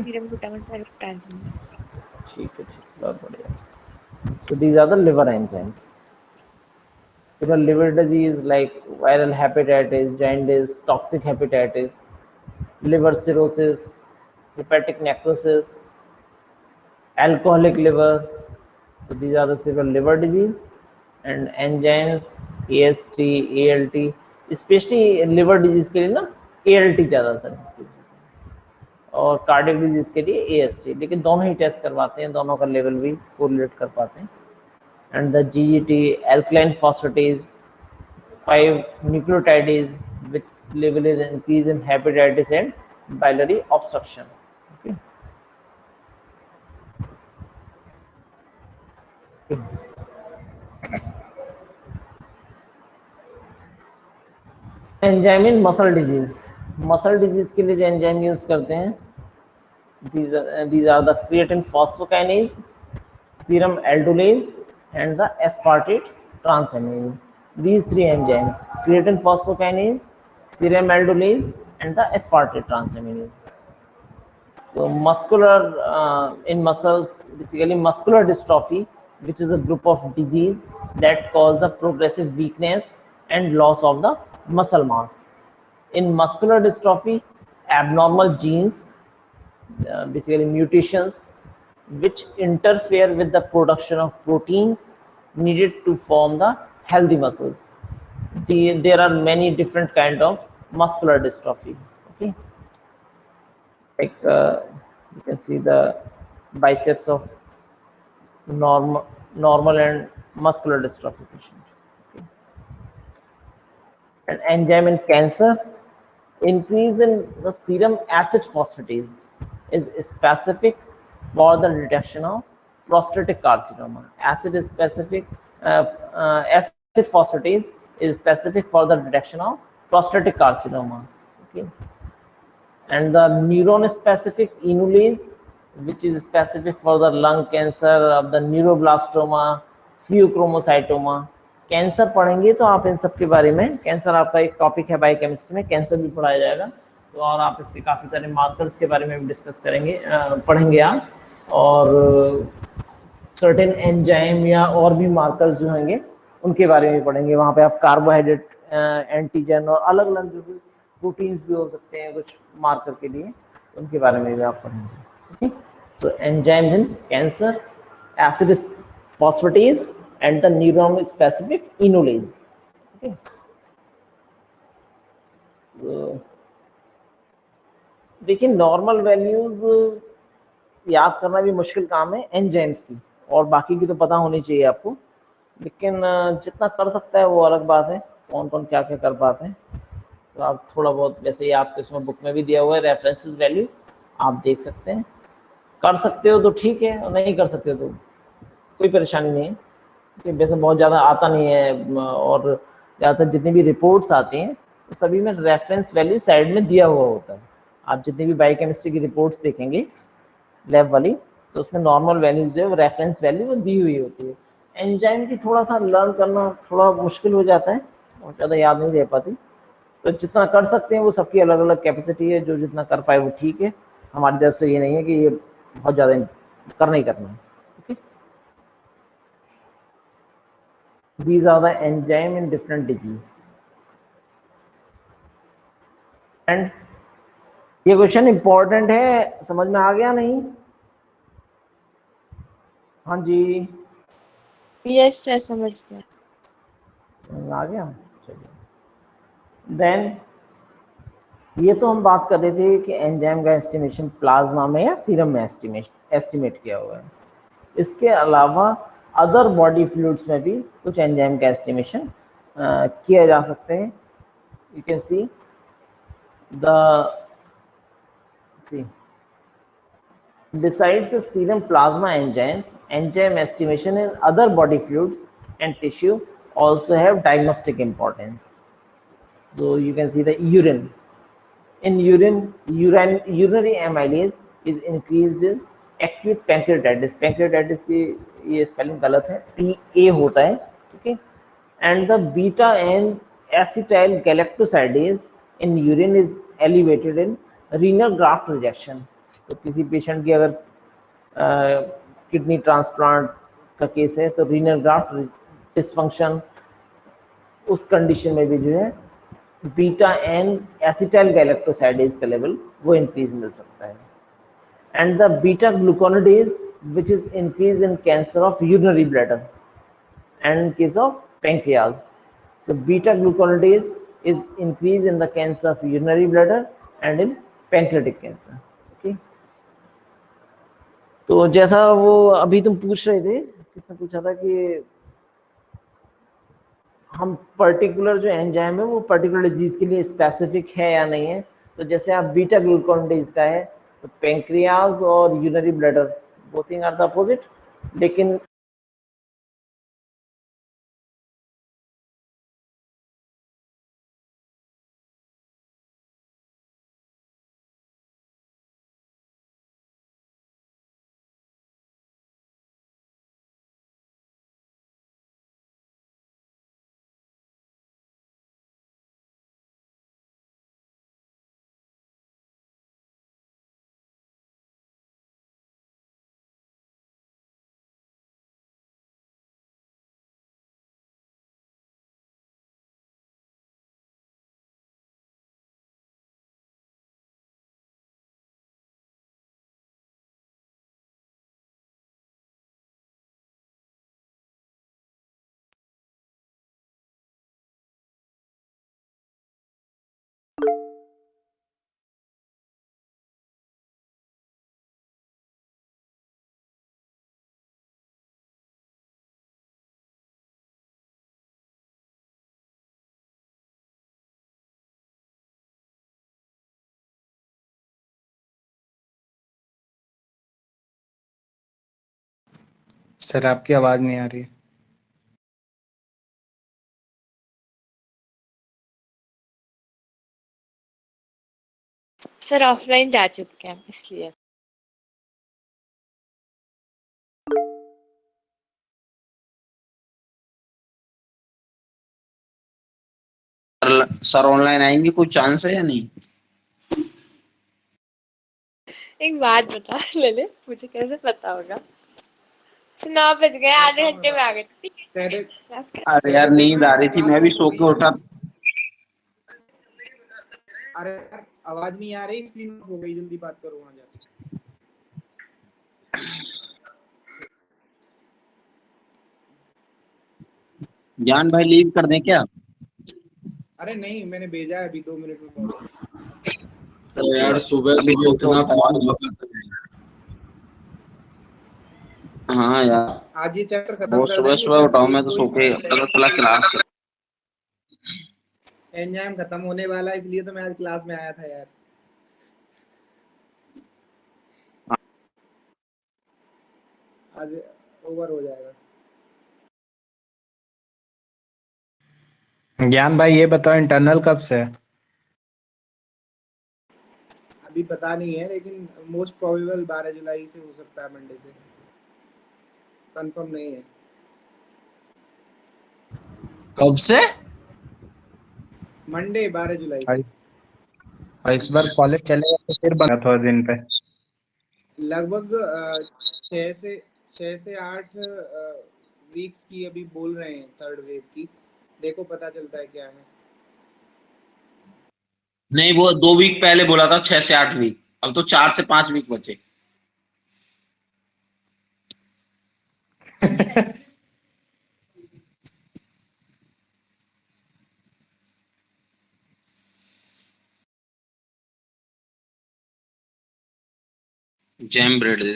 Serum glutamate pyruvate transaminase. ठीक है, बहुत बढ़िया। So these are the liver enzymes. So liver disease like viral hepatitis, jaundice, toxic hepatitis, liver cirrhosis, hepatic necrosis, alcoholic liver. So these are the several liver disease. And enzymes AST, ALT, especially liver disease के लिए ना ALT ज़्यादातर, और cardiac disease के लिए AST, लेकिन दोनों ही test करवाते हैं, दोनों का लेवल भी कोरिलेट कर पाते हैं। And the GGT, alkaline phosphatase, 5 nucleotides, which level is increase in hepatitis and biliary obstruction. Okay. Enzyme in muscle disease. Muscle disease के लिए जो एंजाइम यूज करते हैं, these are the creatine phosphokinase, serum aldolase, and the aspartate transaminase. These 3 enzymes, creatine phosphokinase, serum aldolase, and the aspartate transaminase. So muscular in muscles, basically muscular dystrophy, which is a group of disease that cause the progressive weakness and loss of the muscle mass. In muscular dystrophy, abnormal genes, basically mutations, which interfere with the production of proteins needed to form the healthy muscles. There are many different kind of muscular dystrophy. Okay, like you can see the biceps of normal and muscular dystrophy patient. Okay. An enzyme in cancer, increase in the serum acid phosphatase is specific for the detection of prostatic carcinoma. Acid phosphatase is specific for the detection of prostatic carcinoma. Okay. And the neuron specific enulase, which is specific for the lung cancer, of the neuroblastoma, pheochromocytoma. Cancer पढ़ेंगे तो आप इन सब के बारे में, cancer आपका एक topic है बायोकेमिस्ट्री में, कैंसर भी पढ़ाया जाएगा, तो और आप इसके काफ़ी सारे मार्कर्स के बारे में भी डिस्कस करेंगे, पढ़ेंगे आप, और सर्टेन एंजाइम या और भी मार्कर्स जो होंगे उनके बारे में पढ़ेंगे। वहाँ पे आप कार्बोहाइड्रेट, एंटीजन और अलग अलग जो भी प्रोटीन्स भी हो सकते हैं कुछ मार्कर के लिए, उनके बारे में भी आप पढ़ेंगे। तो enzymes in cancer, acid phosphatase and the neuron specific enolase. देखिए नॉर्मल वैल्यूज याद करना भी मुश्किल काम है एंजाइम्स की, और बाकी की तो पता होनी चाहिए आपको, लेकिन जितना कर सकता है वो अलग बात है, कौन कौन क्या क्या कर पाते हैं। तो आप थोड़ा बहुत, वैसे ही आपको इसमें बुक में भी दिया हुआ है रेफरेंसेस वैल्यू, आप देख सकते हैं, कर सकते हो तो ठीक है, और नहीं कर सकते तो कोई परेशानी नहीं है, कि वैसे बहुत ज़्यादा आता नहीं है, और ज़्यादातर जितनी भी रिपोर्ट्स आती हैं तो सभी में रेफरेंस वैल्यू साइड में दिया हुआ होता है। आप जितनी भी बायोकेमिस्ट्री की रिपोर्ट्स देखेंगे लैब वाली, तो उसमें नॉर्मल वैल्यूज जो है रेफरेंस वैल्यू वो दी हुई होती है। एंजाइम की थोड़ा सा लर्न करना थोड़ा मुश्किल हो जाता है, और ज़्यादा याद नहीं रह पाती, तो जितना कर सकते हैं वो सबकी अलग अलग कैपेसिटी है, जो जितना कर पाए वो ठीक है। हमारी तरफ से ये नहीं है कि ये बहुत ज़्यादा करना ही करना है। Okay, these are the enzyme in different disease। And ये क्वेश्चन इंपॉर्टेंट है, समझ में आ गया नहीं? हाँ जी, यस सर, समझ गया। समझ में आ गया। चलिए, देन ये तो हम बात कर रहे थे कि एंजाइम का एस्टिमेशन प्लाज्मा में या सीरम में एस्टिमेट किया हुआ है। इसके अलावा अदर बॉडी फ्लूइड्स में भी कुछ एंजाइम का एस्टिमेशन किया जा सकते हैं। You can see besides the serum plasma enzymes, enzyme estimation in other body fluids and tissue also have diagnostic importance. So you can see the urine. In urine, urinary amylase is increased in acute pancreatitis. Pancreatitis की ये spelling गलत है, PA होता है, okay? And the beta and acetyl galactosidase in urine is elevated in renal graft rejection. तो किसी patient की अगर किडनी ट्रांसप्लांट का केस है तो रीनल ग्राफ्ट डिसफंक्शन, उस कंडीशन में भी जो है बीटा एंड एसिटाइल गैलेक्टोसाइडेज का लेवल वो इंक्रीज मिल सकता है। And the beta glucuronidase which is increase in cancer of urinary bladder and case of pancreas. So beta glucuronidase is increase in the cancer of urinary bladder and in pancreatic cancer। okay? तो जैसा वो अभी तुम पूछ रहे थे, किसने पूछा था कि हम पर्टिकुलर जो एंजाइम है वो पर्टिकुलर डिजीज के लिए स्पेसिफिक है या नहीं है। तो जैसे आप बीटा ग्लूकोनाडेज का है तो पेंक्रियाज और urinary bladder both are the opposite, लेकिन सर आपकी आवाज नहीं आ रही है। सर ऑफलाइन जा चुके हैं इसलिए। सर ऑनलाइन आएंगे, कोई चांस है या नहीं? एक बात बता ललित, मुझे कैसे पता होगा? 9 बज गए, आधे घंटे में आ गए, ठीक है तेरे क्लास कर। अरे यार नींद आ रही थी, मैं भी सो के उठा। अरे यार आवाज नहीं आ रही, स्क्रीन हो गई, जल्दी बात करो वहां जाके। जान भाई लीव कर दें क्या? अरे नहीं, मैंने भेजा है, अभी 2 मिनट में पहुंच। अरे यार सुबह अभी सुबह सो के इतना उठा कौन यार। भगाता है? हाँ यार, आज ये चैप्टर खत्म बहुत कर सुबह देंगे, सुबह फिर उठाओ, मैं एक तो दो सो ही के पॉइंट पता चला क्लास। एंजाइम खत्म होने वाला है, इसलिए तो मैं आज क्लास में आया था यार। आज ओवर हो जाएगा। ज्ञान भाई ये बताओ इंटरनल कब से है? अभी पता नहीं है, लेकिन मोस्ट प्रोबेबल 12 जुलाई से हो सकता है, मंडे से। कंफर्म नहीं है। कब से? मंडे 12 जुलाई से। और इस बार कॉलेज चलेगा तो फिर बना थोड़ा दिन पे। लगभग 6 से 8 वीक्स की अभी बोल रहे हैं, थर्ड वेव की। देखो पता चलता है क्या है। नहीं, वो 2 वीक पहले बोला था, 6 से 8 वीक। अब तो 4 से 5 वीक बचे। जैम ब्रेड दे।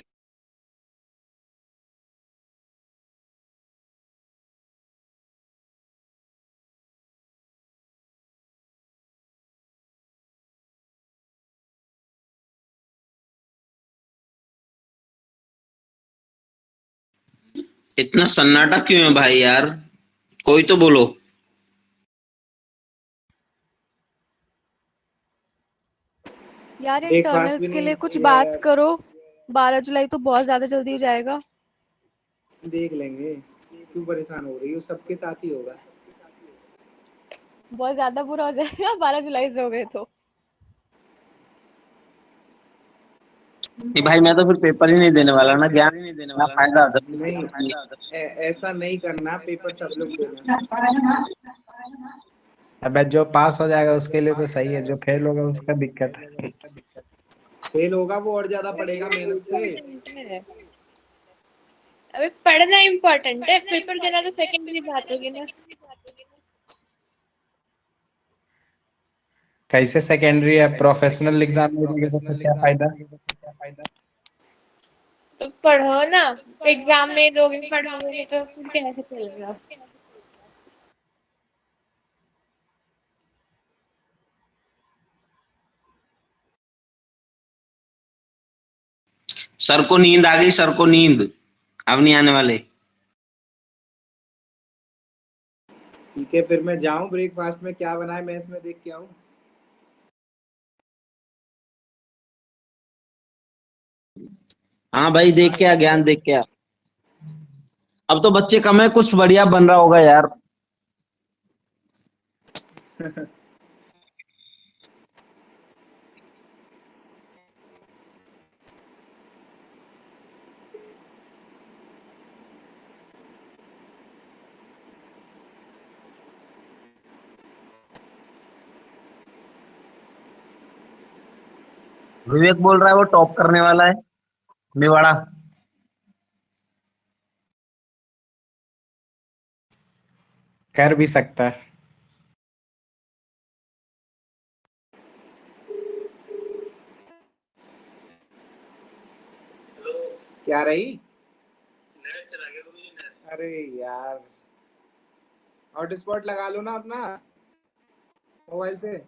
इतना सन्नाटा क्यों है भाई यार? कोई तो बोलो। यार ब्रेकफास्ट इंटरनल्स भी के नहीं लिए कुछ किया बात यार। करो। 12 जुलाई तो बहुत ज्यादा जल्दी हो जाएगा। देख लेंगे, तू परेशान हो रही हो, सबके साथ ही होगा। बहुत ज्यादा बुरा हो जाएगा 12 जुलाई से हो गए तो। नहीं भाई, मैं तो फिर पेपर ही नहीं देने वाला ना, ज्ञान ही नहीं देने वाला, फायदा होता नहीं, है। ऐसा नहीं करना, पेपर सब लोग देना। अबे जो पास हो जाएगा उसके लिए तो सही है, जो फेल होगा उसका दिक्कत है। फेल होगा वो और ज्यादा पड़ेगा मेहनत से। इम्पोर्टेंट है, अबे पढ़ना इम्पोर्टेंट है, पेपर देना तो सेकेंडरी बात होगी ना। कैसे सेकेंडरी है? प्रोफेशनल एग्जाम में देंगे तो फिर क्या फायदा? तो पढ़ो ना, एग्जाम में दोगे, पढ़ोगे नहीं तो फिर कैसे चलेगा? सर को नींद आ गई, सर को नींद। अब नहीं आने वाले। ठीक है, फिर मैं जाऊं, ब्रेकफास्ट में क्या बना है मैं इसमें देख के आऊं। हाँ भाई, देख के आ, ज्ञान देख के आ। अब तो बच्चे कम है, कुछ बढ़िया बन रहा होगा यार। विवेक बोल रहा है वो टॉप करने वाला है, मेवाड़ा। कर भी सकता है। क्या रही? अरे यार, हॉटस्पॉट लगा लो ना अपना मोबाइल से।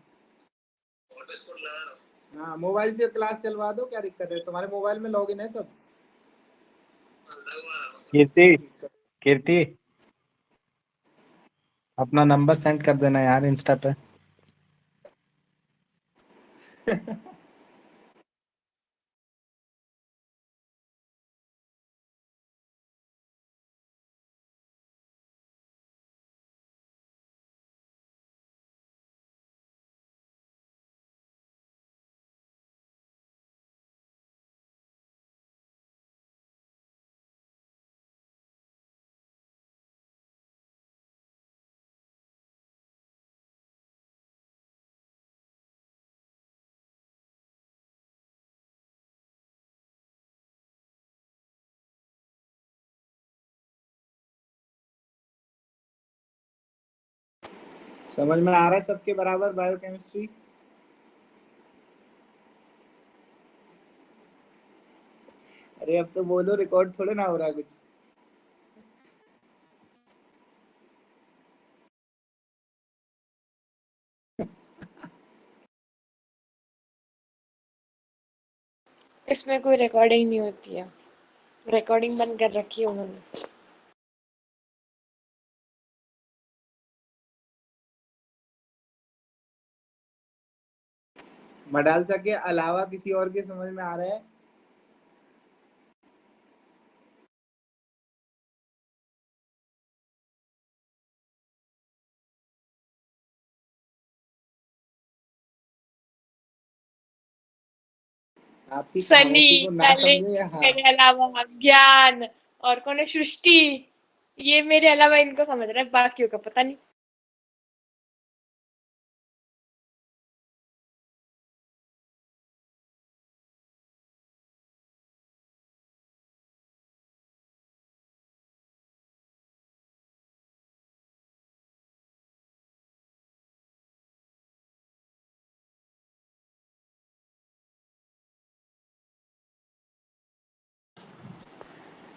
हाँ, मोबाइल से क्लास चलवा दो, क्या दिक्कत है? तुम्हारे मोबाइल में लॉगिन है सब। कीर्ति, कीर्ति अपना नंबर सेंड कर देना यार इंस्टा पे। समझ में आ रहा है सबके बराबर बायोकेमिस्ट्री? अरे अब तो बोलो, रिकॉर्ड थोड़े ना हो रहा कुछ। इसमें कोई रिकॉर्डिंग नहीं होती है, रिकॉर्डिंग बंद कर रखी है उन्होंने। मडालसा के अलावा किसी और के समझ में आ रहा है? आपकी सनी, खामोशी को ना ललित, समझे या हाँ? मेरे अलावा ज्ञान, और कौन है, सृष्टि, ये मेरे अलावा इनको समझ रहा है, बाकियों का पता नहीं।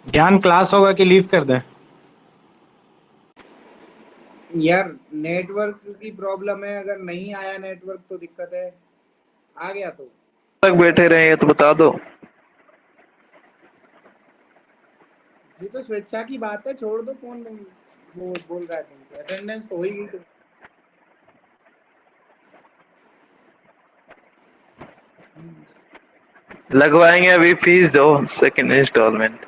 ज्ञान क्लास होगा कि लीव कर दें? यार नेटवर्क की प्रॉब्लम है, अगर नहीं आया नेटवर्क तो दिक्कत है, आ गया तो तक बैठे रहे तो बता दो। ये तो स्वेच्छा की बात है, छोड़ दो। कौन वो बोल रहा है तुमसे? अटेंडेंस तो हो ही गई तो। लगवाएंगे अभी, फीस दो सेकंड इंस्टॉलमेंट।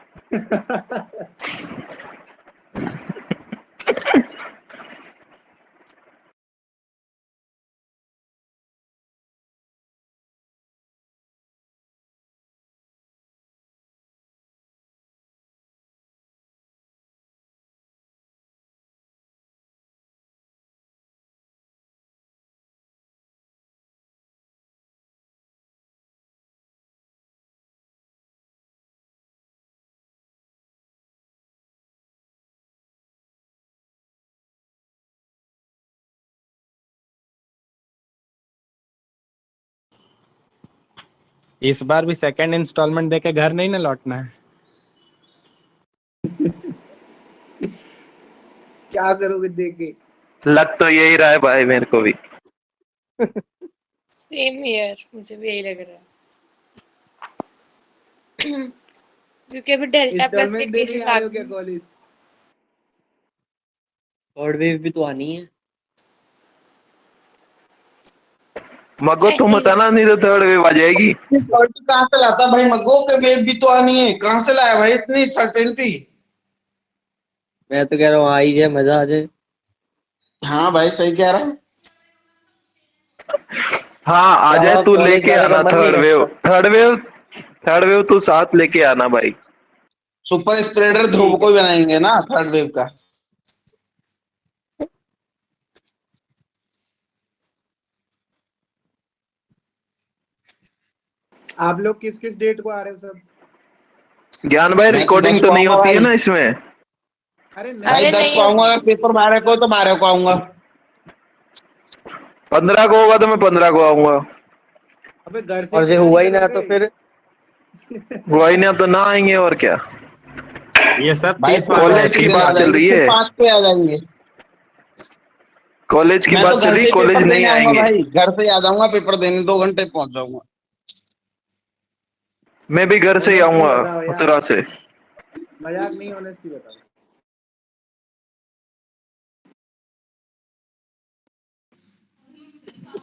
इस बार भी सेकंड इंस्टॉलमेंट देके घर नहीं ना लौटना है। क्या करोगे देख के? लग तो यही रहा है भाई मेरे को भी। सेम हियर, मुझे भी यही लग रहा है। क्योंकि अभी डेल्टा प्लस के इंस्टॉलमेंट देने केसेस आ आ रहे हो क्या गए। कॉलेज? थर्ड वेव भी तो आनी है। मगो तुम ऐसे ही बताना, नहीं तो थर्ड वेव आ जाएगी। क्वालिटी कहाँ से लाता भाई? मगो के वेद भी तो आनी है, कहाँ से लाया भाई इतनी सर्टेनिटी? मैं तो कह रहा हूँ आ ही जाए, मजा आ जाए। हाँ भाई सही कह रहा है। हाँ आ जाए, हाँ, तू कॉलेज लेके जाने का आना मन नहीं थर्ड वेव। करता। थर्ड वेव तू साथ लेके आना भाई। सुपर स्प्रेडर ध्रुव को ही बनाएंगे ना थर्ड वेव का। आप लोग किस किस डेट को आ रहे हो सब? ज्ञान भाई, मैं तो 10 रिकॉर्डिंग तो को नहीं आऊंगा होती है भाई। ना इसमें? अरे भाई नहीं, अरे 10 नहीं को आऊंगा, होती। अगर पेपर 12 को तो 12 को आऊंगा। 15 को होगा तो मैं 15 को आऊंगा। अबे घर से और जो तैयारी हुआ ही ना तो करोगे? फिर वही ना, तो ना आएंगे और क्या। ये सब भाई 30 वाले कॉलेज पेपर की दिन आ बात चल जाएंगे, रही फिर है। 5 पे आ जाएंगे। कॉलेज की मैं तो बात चल घर रही, से ही कॉलेज पेपर नहीं देने आऊंगा आएंगे। भाई, घर से ही आ जाऊंगा पेपर देने, 2 घंटे पहुंच जाऊंगा। मैं भी घर से ही ऑनेस्टली आऊंगा, बताओ यार, मथुरा से। मजाक नहीं, ऑनेस्टली बताओ।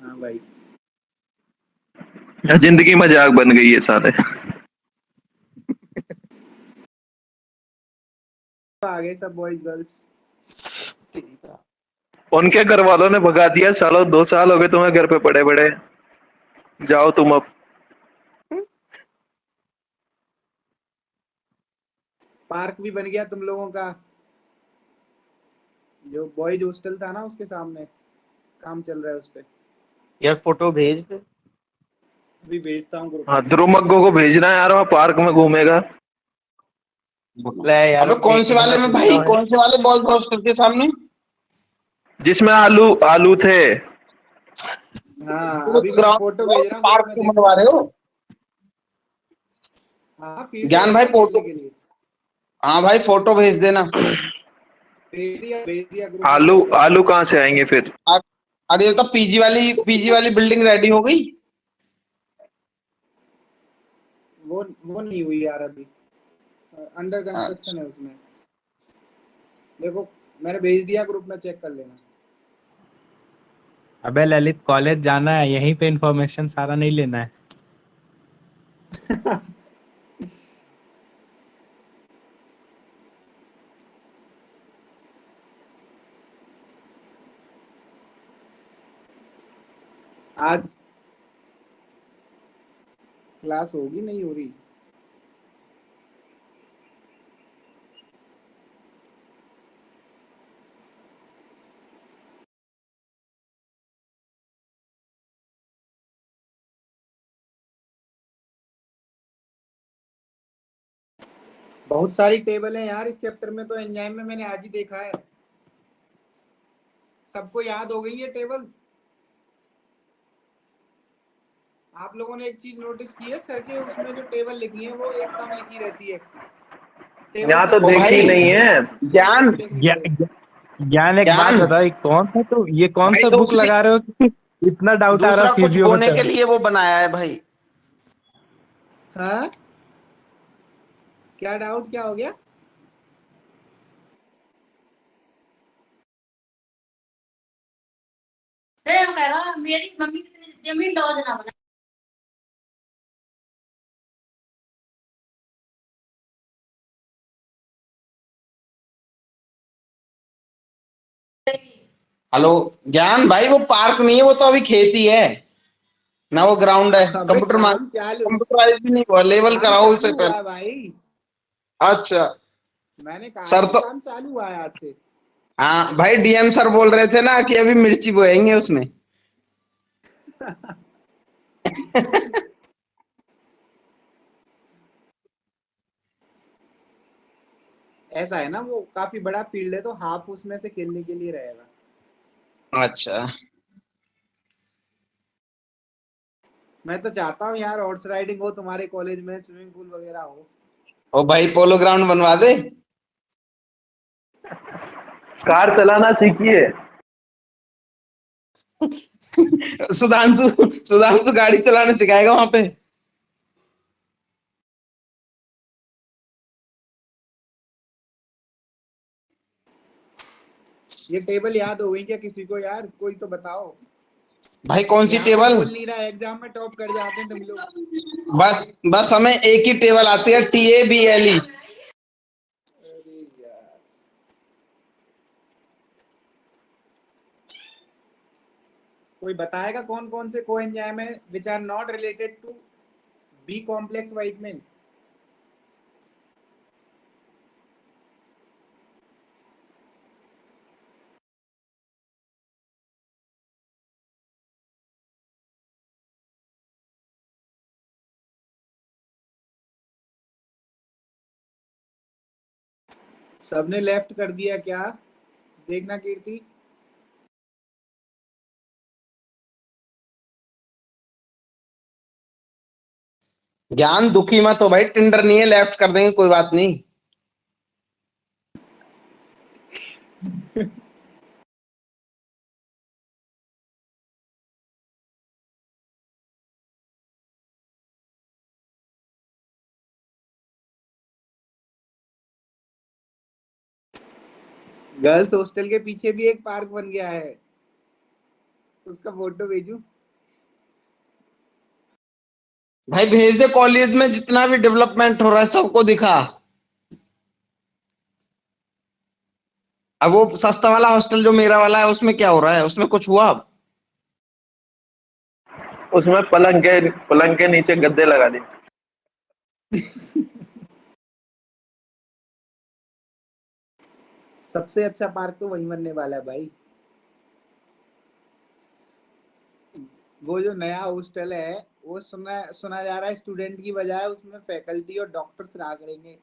हाँ भाई, जिंदगी मजाक बन गई है साले। आ गए सब बॉयज गर्ल्स। उनके घर वालों ने भगा दिया सालों, 2 साल हो गए तुम्हें घर पे पड़े पड़े। जाओ तुम अब। पार्क भी बन गया तुम लोगों का, जो बॉयज हॉस्टल था ना उसके सामने काम चल रहा है उस पे। यार फोटो भेज फिर। अभी भेजता हूँ ग्रुप हाँ, में। ध्रुव मग्गो को भेजना है यार, वहाँ पार्क में घूमेगा। ले यार, अबे कौन एक से वाले महीना में छूटा भाई, है। कौन से वाले बॉयज हॉस्टल के सामने? जिसमें आलू आलू थे। हाँ वो अभी मैं फोटो ग्राउंड भेज रहा हूँ पार्क ग्रुप में, को देखो। बनवा रहे हो? हाँ फील्ड ज्ञान भाई बनेगा फोटो, खेलने के लिए। हाँ भाई फोटो भेज देना। भेज दिया ग्रुप में आलू चेक कर आलू लेना। कहाँ से आएंगे फिर? अरे ये तो पीजी वाली बिल्डिंग रेडी हो गई? वो नहीं हुई यार अभी, अंडर हाँ। कंस्ट्रक्शन है उसमें। देखो मैंने भेज दिया ग्रुप में, चेक कर लेना। अबे ललित, कॉलेज जाना है, यहीं पे इंफॉर्मेशन सारा नहीं लेना है। आज क्लास होगी नहीं हो रही? बहुत सारी टेबल है यार इस चैप्टर में, तो एंजाइम में मैंने आज ही देखा है। सबको याद हो गई ये टेबल? आप लोगों ने एक चीज नोटिस की है, सर के उसमें जो टेबल लिखी है वो एकदम लिखी रहती है। टेबल यहाँ तो ओ देखी भाई नहीं है। ज्ञान, ज्ञान एक बात ज्ञान बताओ, ये कौन सा, तो ये कौन भाई सा तो बुक उसने लगा रहे हो कि इतना डाउट आ रहा दूसरा है कुछ फिजियो में बोने के कर? लिए वो बनाया है भाई। हाँ क्या डाउट, क्या हो गया? मेरी मम्मी की जमीन लॉज ना बना। हेलो ज्ञान भाई, वो पार्क नहीं है, वो तो अभी खेती है ना, वो ग्राउंड है। अबे कंप्यूटराइज भी नहीं हुआ, लेवल काम कराओ उसे चालू हुआ पहले। है भाई। अच्छा मैंने कहा है सर ना तो, काम चालू हुआ है आज से। हाँ भाई डीएम सर बोल रहे थे ना कि अभी मिर्ची बोएंगे उसमें। ऐसा है ना, वो काफी बड़ा फील्ड है तो हाफ उसमें से खेलने के लिए रहेगा। अच्छा मैं तो चाहता हूँ यार हॉर्स राइडिंग हो तुम्हारे कॉलेज में, स्विमिंग पूल वगैरह हो। ओ भाई पोलो ग्राउंड बनवा दे। कार चलाना सीखिए। सुधांशु सुधांशु गाड़ी चलाने सिखाएगा वहां पे। ये टेबल याद हो गई क्या किसी को यार? कोई तो बताओ। भाई कौन सी यहाँ पे टेबल? बोल नहीं रहा, एग्जाम में टॉप कर जाते हैं तुम लोग। बस बस हमें एक ही टेबल आती है, TABLE। अरे यार कोई बताएगा कौन कौन से कोएंजाइम है which are not related to B complex vitamin? सबने लेफ्ट कर दिया क्या? देखना कीर्ति। ज्ञान दुखी मत हो भाई, टिंडर नहीं है, लेफ्ट कर देंगे कोई बात नहीं। गर्ल्स हॉस्टल के पीछे भी एक पार्क बन गया है, उसका फोटो भेजू? भाई भेज दे, कॉलेज में जितना भी डेवलपमेंट हो रहा है सबको दिखा। अब वो सस्ता वाला हॉस्टल जो मेरा वाला है उसमें क्या हो रहा है, उसमें कुछ हुआ अब? उसमें पलंग के नीचे गद्दे लगा दिए। सबसे अच्छा पार्क तो वही बनने वाला है भाई। वो जो नया हॉस्टल है वो सुना सुना जा रहा है स्टूडेंट की बजाय उसमें फैकल्टी और डॉक्टर्स रहा करेंगे।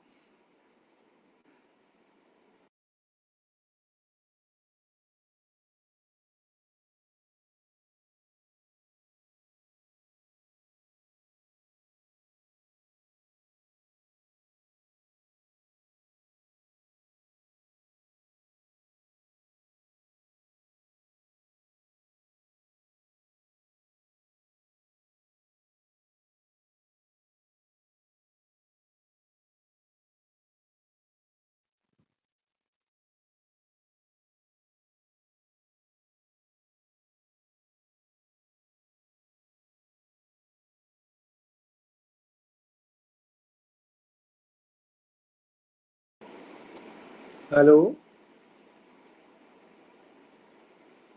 Hello,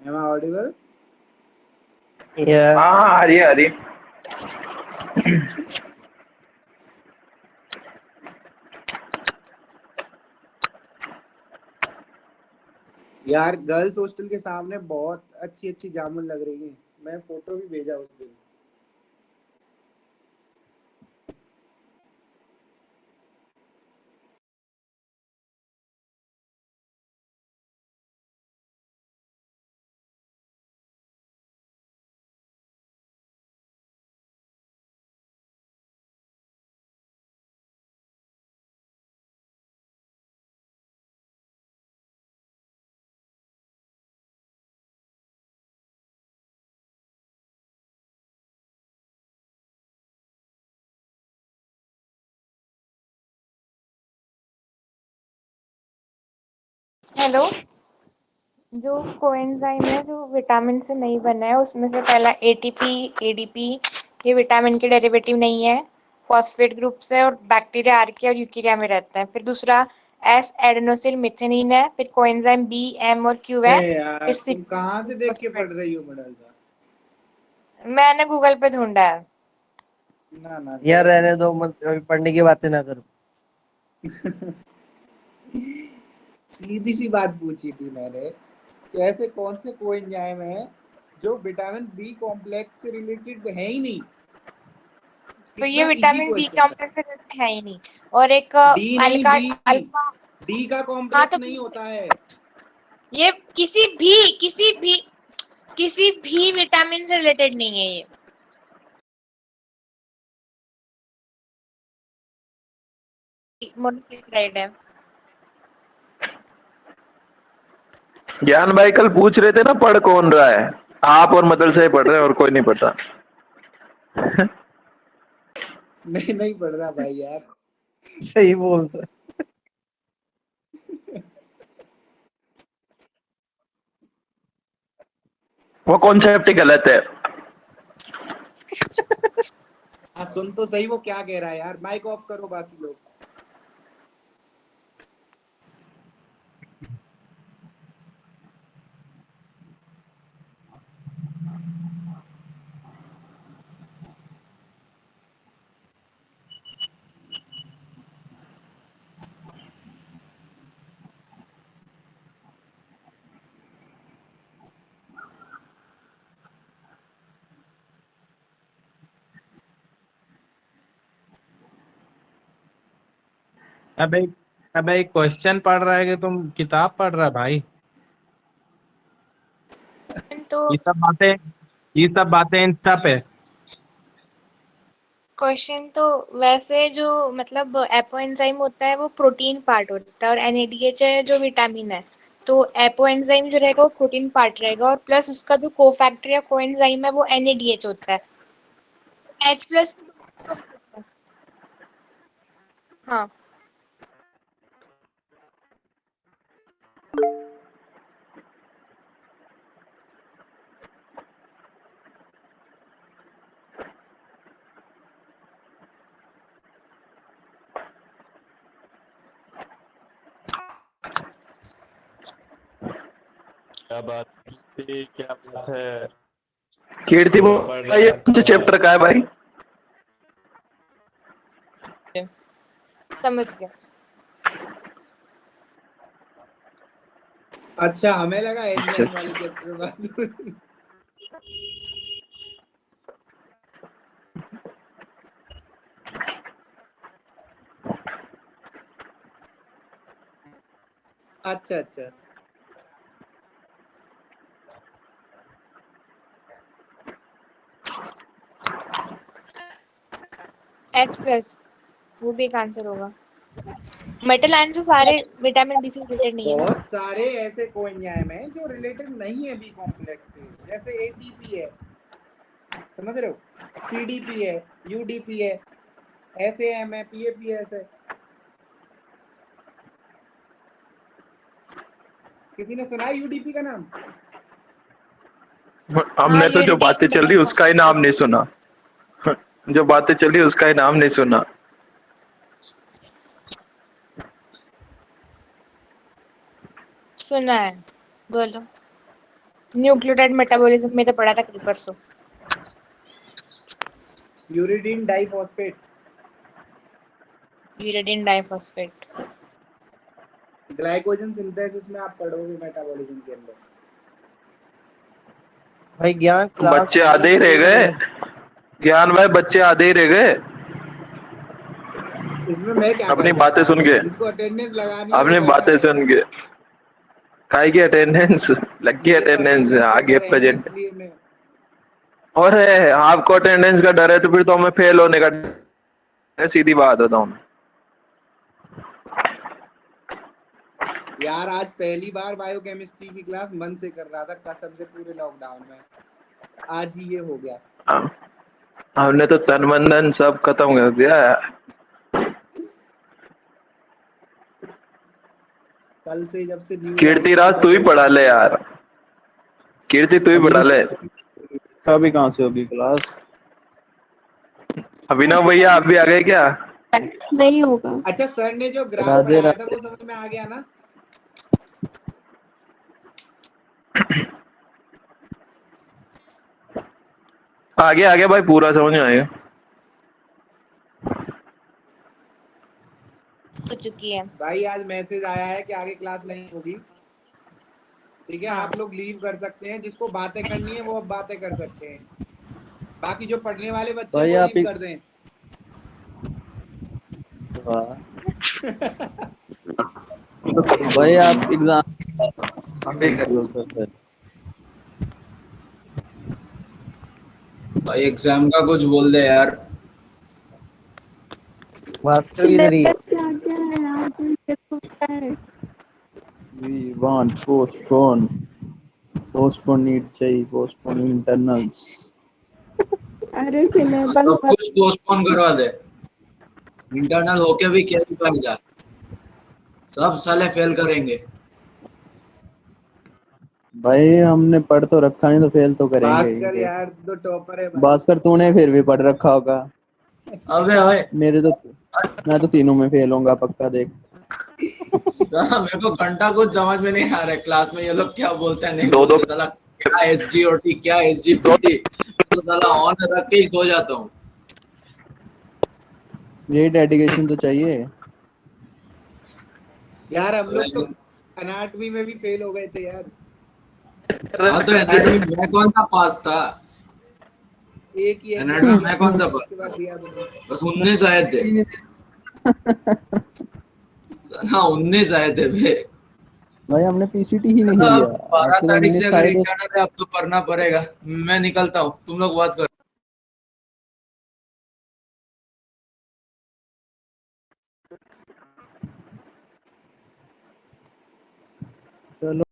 am I audible? या हाँ हाँ, आ रही है, आ रही है। यार गर्ल्स हॉस्टल के सामने बहुत अच्छी अच्छी जामुन लग रही है, मैं फोटो भी भेजा उस दिन। हेलो। जो कोएंजाइम है जो विटामिन से नहीं बना है उसमें से पहला एटीपी, एडीपी, ये विटामिन के डेरिवेटिव नहीं है, फॉस्फेट ग्रुप से और बैक्टीरिया आर्किया और यूकेरिया में रहता है। फिर दूसरा एस एडेनोसिल मिथेनिन है, फिर कोएंजाइम बी, एम और क्यू है, यार फिर तुम कहाँ से देख के फॉस्फेट। पढ़ रही हो मॉडल का? मैंने गूगल पे ढूंढा है। ना ना यार गलत रहने दो, मत अभी पढ़ने की बातें ना करो। सीधी सी बात पूछी थी मैंने कि ऐसे कौन से कोएंजाइम है जो विटामिन बी कॉम्प्लेक्स से रिलेटेड है ही नहीं। तो ये कितना इजी विटामिन बी क्वेश्चन था। कॉम्प्लेक्स है ही नहीं। और एक डी नहीं, अल्का बी। अल्फा। डी का हाँ कॉम्प्लेक्स तो नहीं होता है। ये किसी भी विटामिन से रिलेटेड नहीं है ये। मोनोसेक्राइड है। ज्ञान भाई कल पूछ रहे थे ना, पढ़ कौन रहा है? आप और मदरसा ही पढ़ रहे हैं और कोई नहीं पढ़ रहा। मैं नहीं पढ़ रहा भाई यार। सही बोल रहा वो कॉन्सेप्ट ही गलत है। हाँ सुन तो सही वो क्या कह रहा है यार। माइक ऑफ करो बाकी लोग। अबे अबे क्वेश्चन पढ़ रहा है कि तुम किताब पढ़ रहा है भाई? तो ये सब बातें ये सब बातें इंस्टा पे। क्वेश्चन तो वैसे जो मतलब एपोएंजाइम होता है वो प्रोटीन पार्ट होता है और एनएडीएच है जो विटामिन है। तो एपोएंजाइम जो रहेगा वो प्रोटीन पार्ट रहेगा और प्लस उसका जो कोफैक्टर या कोएंजाइम है वो एनएडीएच होता है। H plus. हाँ। क्या बात क्या बात है? कीर्ति वो ये कौन से चैप्टर का है भाई? समझ गया। अच्छा हमें लगा अच्छा एंजाइम अच्छा। वाले चैप्टर में बात हो रही। अच्छा अच्छा। एच प्लस वो भी एक आंसर होगा। मेटल आयन जो सारे विटामिन बी से रिलेटेड नहीं है ना। बहुत सारे ऐसे कोएंजाइम हैं जो रिलेटेड नहीं है बी कॉम्प्लेक्स से, जैसे एटीपी है, समझ रहे हो, सीडीपी है, यूडीपी है, एसएएम है, पीएपीएस है। किसी ने सुना है यूडीपी का नाम? हाँ हमने तो जो बातें चल रही उसका ही नाम नहीं सुना। जो बातें चली उसका ही नाम नहीं सुना। सुना है, बोलो। न्यूक्लियोटाइड मेटाबॉलिज्म में तो पढ़ा था कल परसों। Uridine diphosphate. Uridine diphosphate. Glycogen synthesis में आप पढ़ोगे मेटाबॉलिज्म के अंदर। भाई ज्ञान क्लास बच्चे आधे ही रह गए। ज्ञान भाई बच्चे आधे ही रह गए इसमें मैं क्या अपनी कर बातें सकता सुन हूँ? के। जिसको अटेंडेंस लगानी है वो अपनी बैठा बातें रहे। सुन के काहे की अटेंडेंस लग गई। मुझे तो अटेंडेंस अटेंडेंस का आगे डर है ना, प्रेजेंट। इसलिए मैं और है आपको अटेंडेंस का डर है तो फिर तो हमें फेल होने का डर है। सीधी बात बताऊं। यार आज पहली बार बायोकेमिस्ट्री की क्लास मन से कर रहा था कसम से पूरे लॉकडाउन में। आज ही ये हो गया। हमने तो तन मन धन सब खत्म कर दिया। कल से जब से न्यूज आई कीर्ति है राज सुबह तू ही से पढ़ा ले यार। कीर्ति तू ही अभी पढ़ा ले। अभी कहाँ से होगी क्लास? अभिनव भैया आप भी आ गए क्या? नहीं होगा। अच्छा सर ने जो ग्राफ राधे पढ़ाया था राधे। वो समझ में आ गया ना? आगे भाई पूरा समझ में आएगा। हो चुकी है। भाई आज मैसेज आया है कि आगे क्लास नहीं होगी। ठीक है हाँ। आप लोग लीव कर सकते हैं। जिसको बातें करनी है वो अब बातें कर सकते हैं। बाकी जो पढ़ने वाले बच्चे हैं भाई वो आप लीव कर दें। भाई आप एग्जाम अभी कर लो सर। भाई एग्जाम का कुछ बोल दे यार। भास्कर की इधर ही है। सिलेबस क्या क्या है यार, कोई देखो क्या है? We want postpone need चाहिए, postpone internals। अरे सिलेबस सब कुछ पोस्टपोन करवा दे। इंटरनल होके भी क्या ही फायदा। सब साले फेल करेंगे। भाई हमने पढ़ तो रखा नहीं तो फेल तो करेंगे ही भास्कर देख। यार तो टॉपर है भाई। भास्कर तूने फिर भी पढ़ रखा होगा। अबे ओए मैं तो तीनों में फेल होऊंगा पक्का देख। मेरे को घंटा कुछ समझ में नहीं आ रहा है क्लास में ये लोग क्या बोलते हैं नहीं दो बोलते साला। क्या एसजीओटी क्या एसजीपीटी तो साला ऑन रख के ही सो जाता हूँ। यही डेडिकेशन तो चाहिए। यार हम लोग तो एनाटॉमी में भी फेल हो गए थे यार। हाँ तो एनाटॉमी में कौन सा पास था? एक ही एग्जाम एनाटॉमी दिया में था कौन सा पास उसके बाद था? दिया तो नहीं। बस 19 आए थे। हाँ 19 आए थे बे। भाई हमने पीसीटी ही नहीं दिया। 12 आपके तो तारीख से 19 अगर आए तो इंटरनल है अब तो पढ़ना पड़ेगा। मैं निकलता हूँ तुम लोग बात करो। चलो।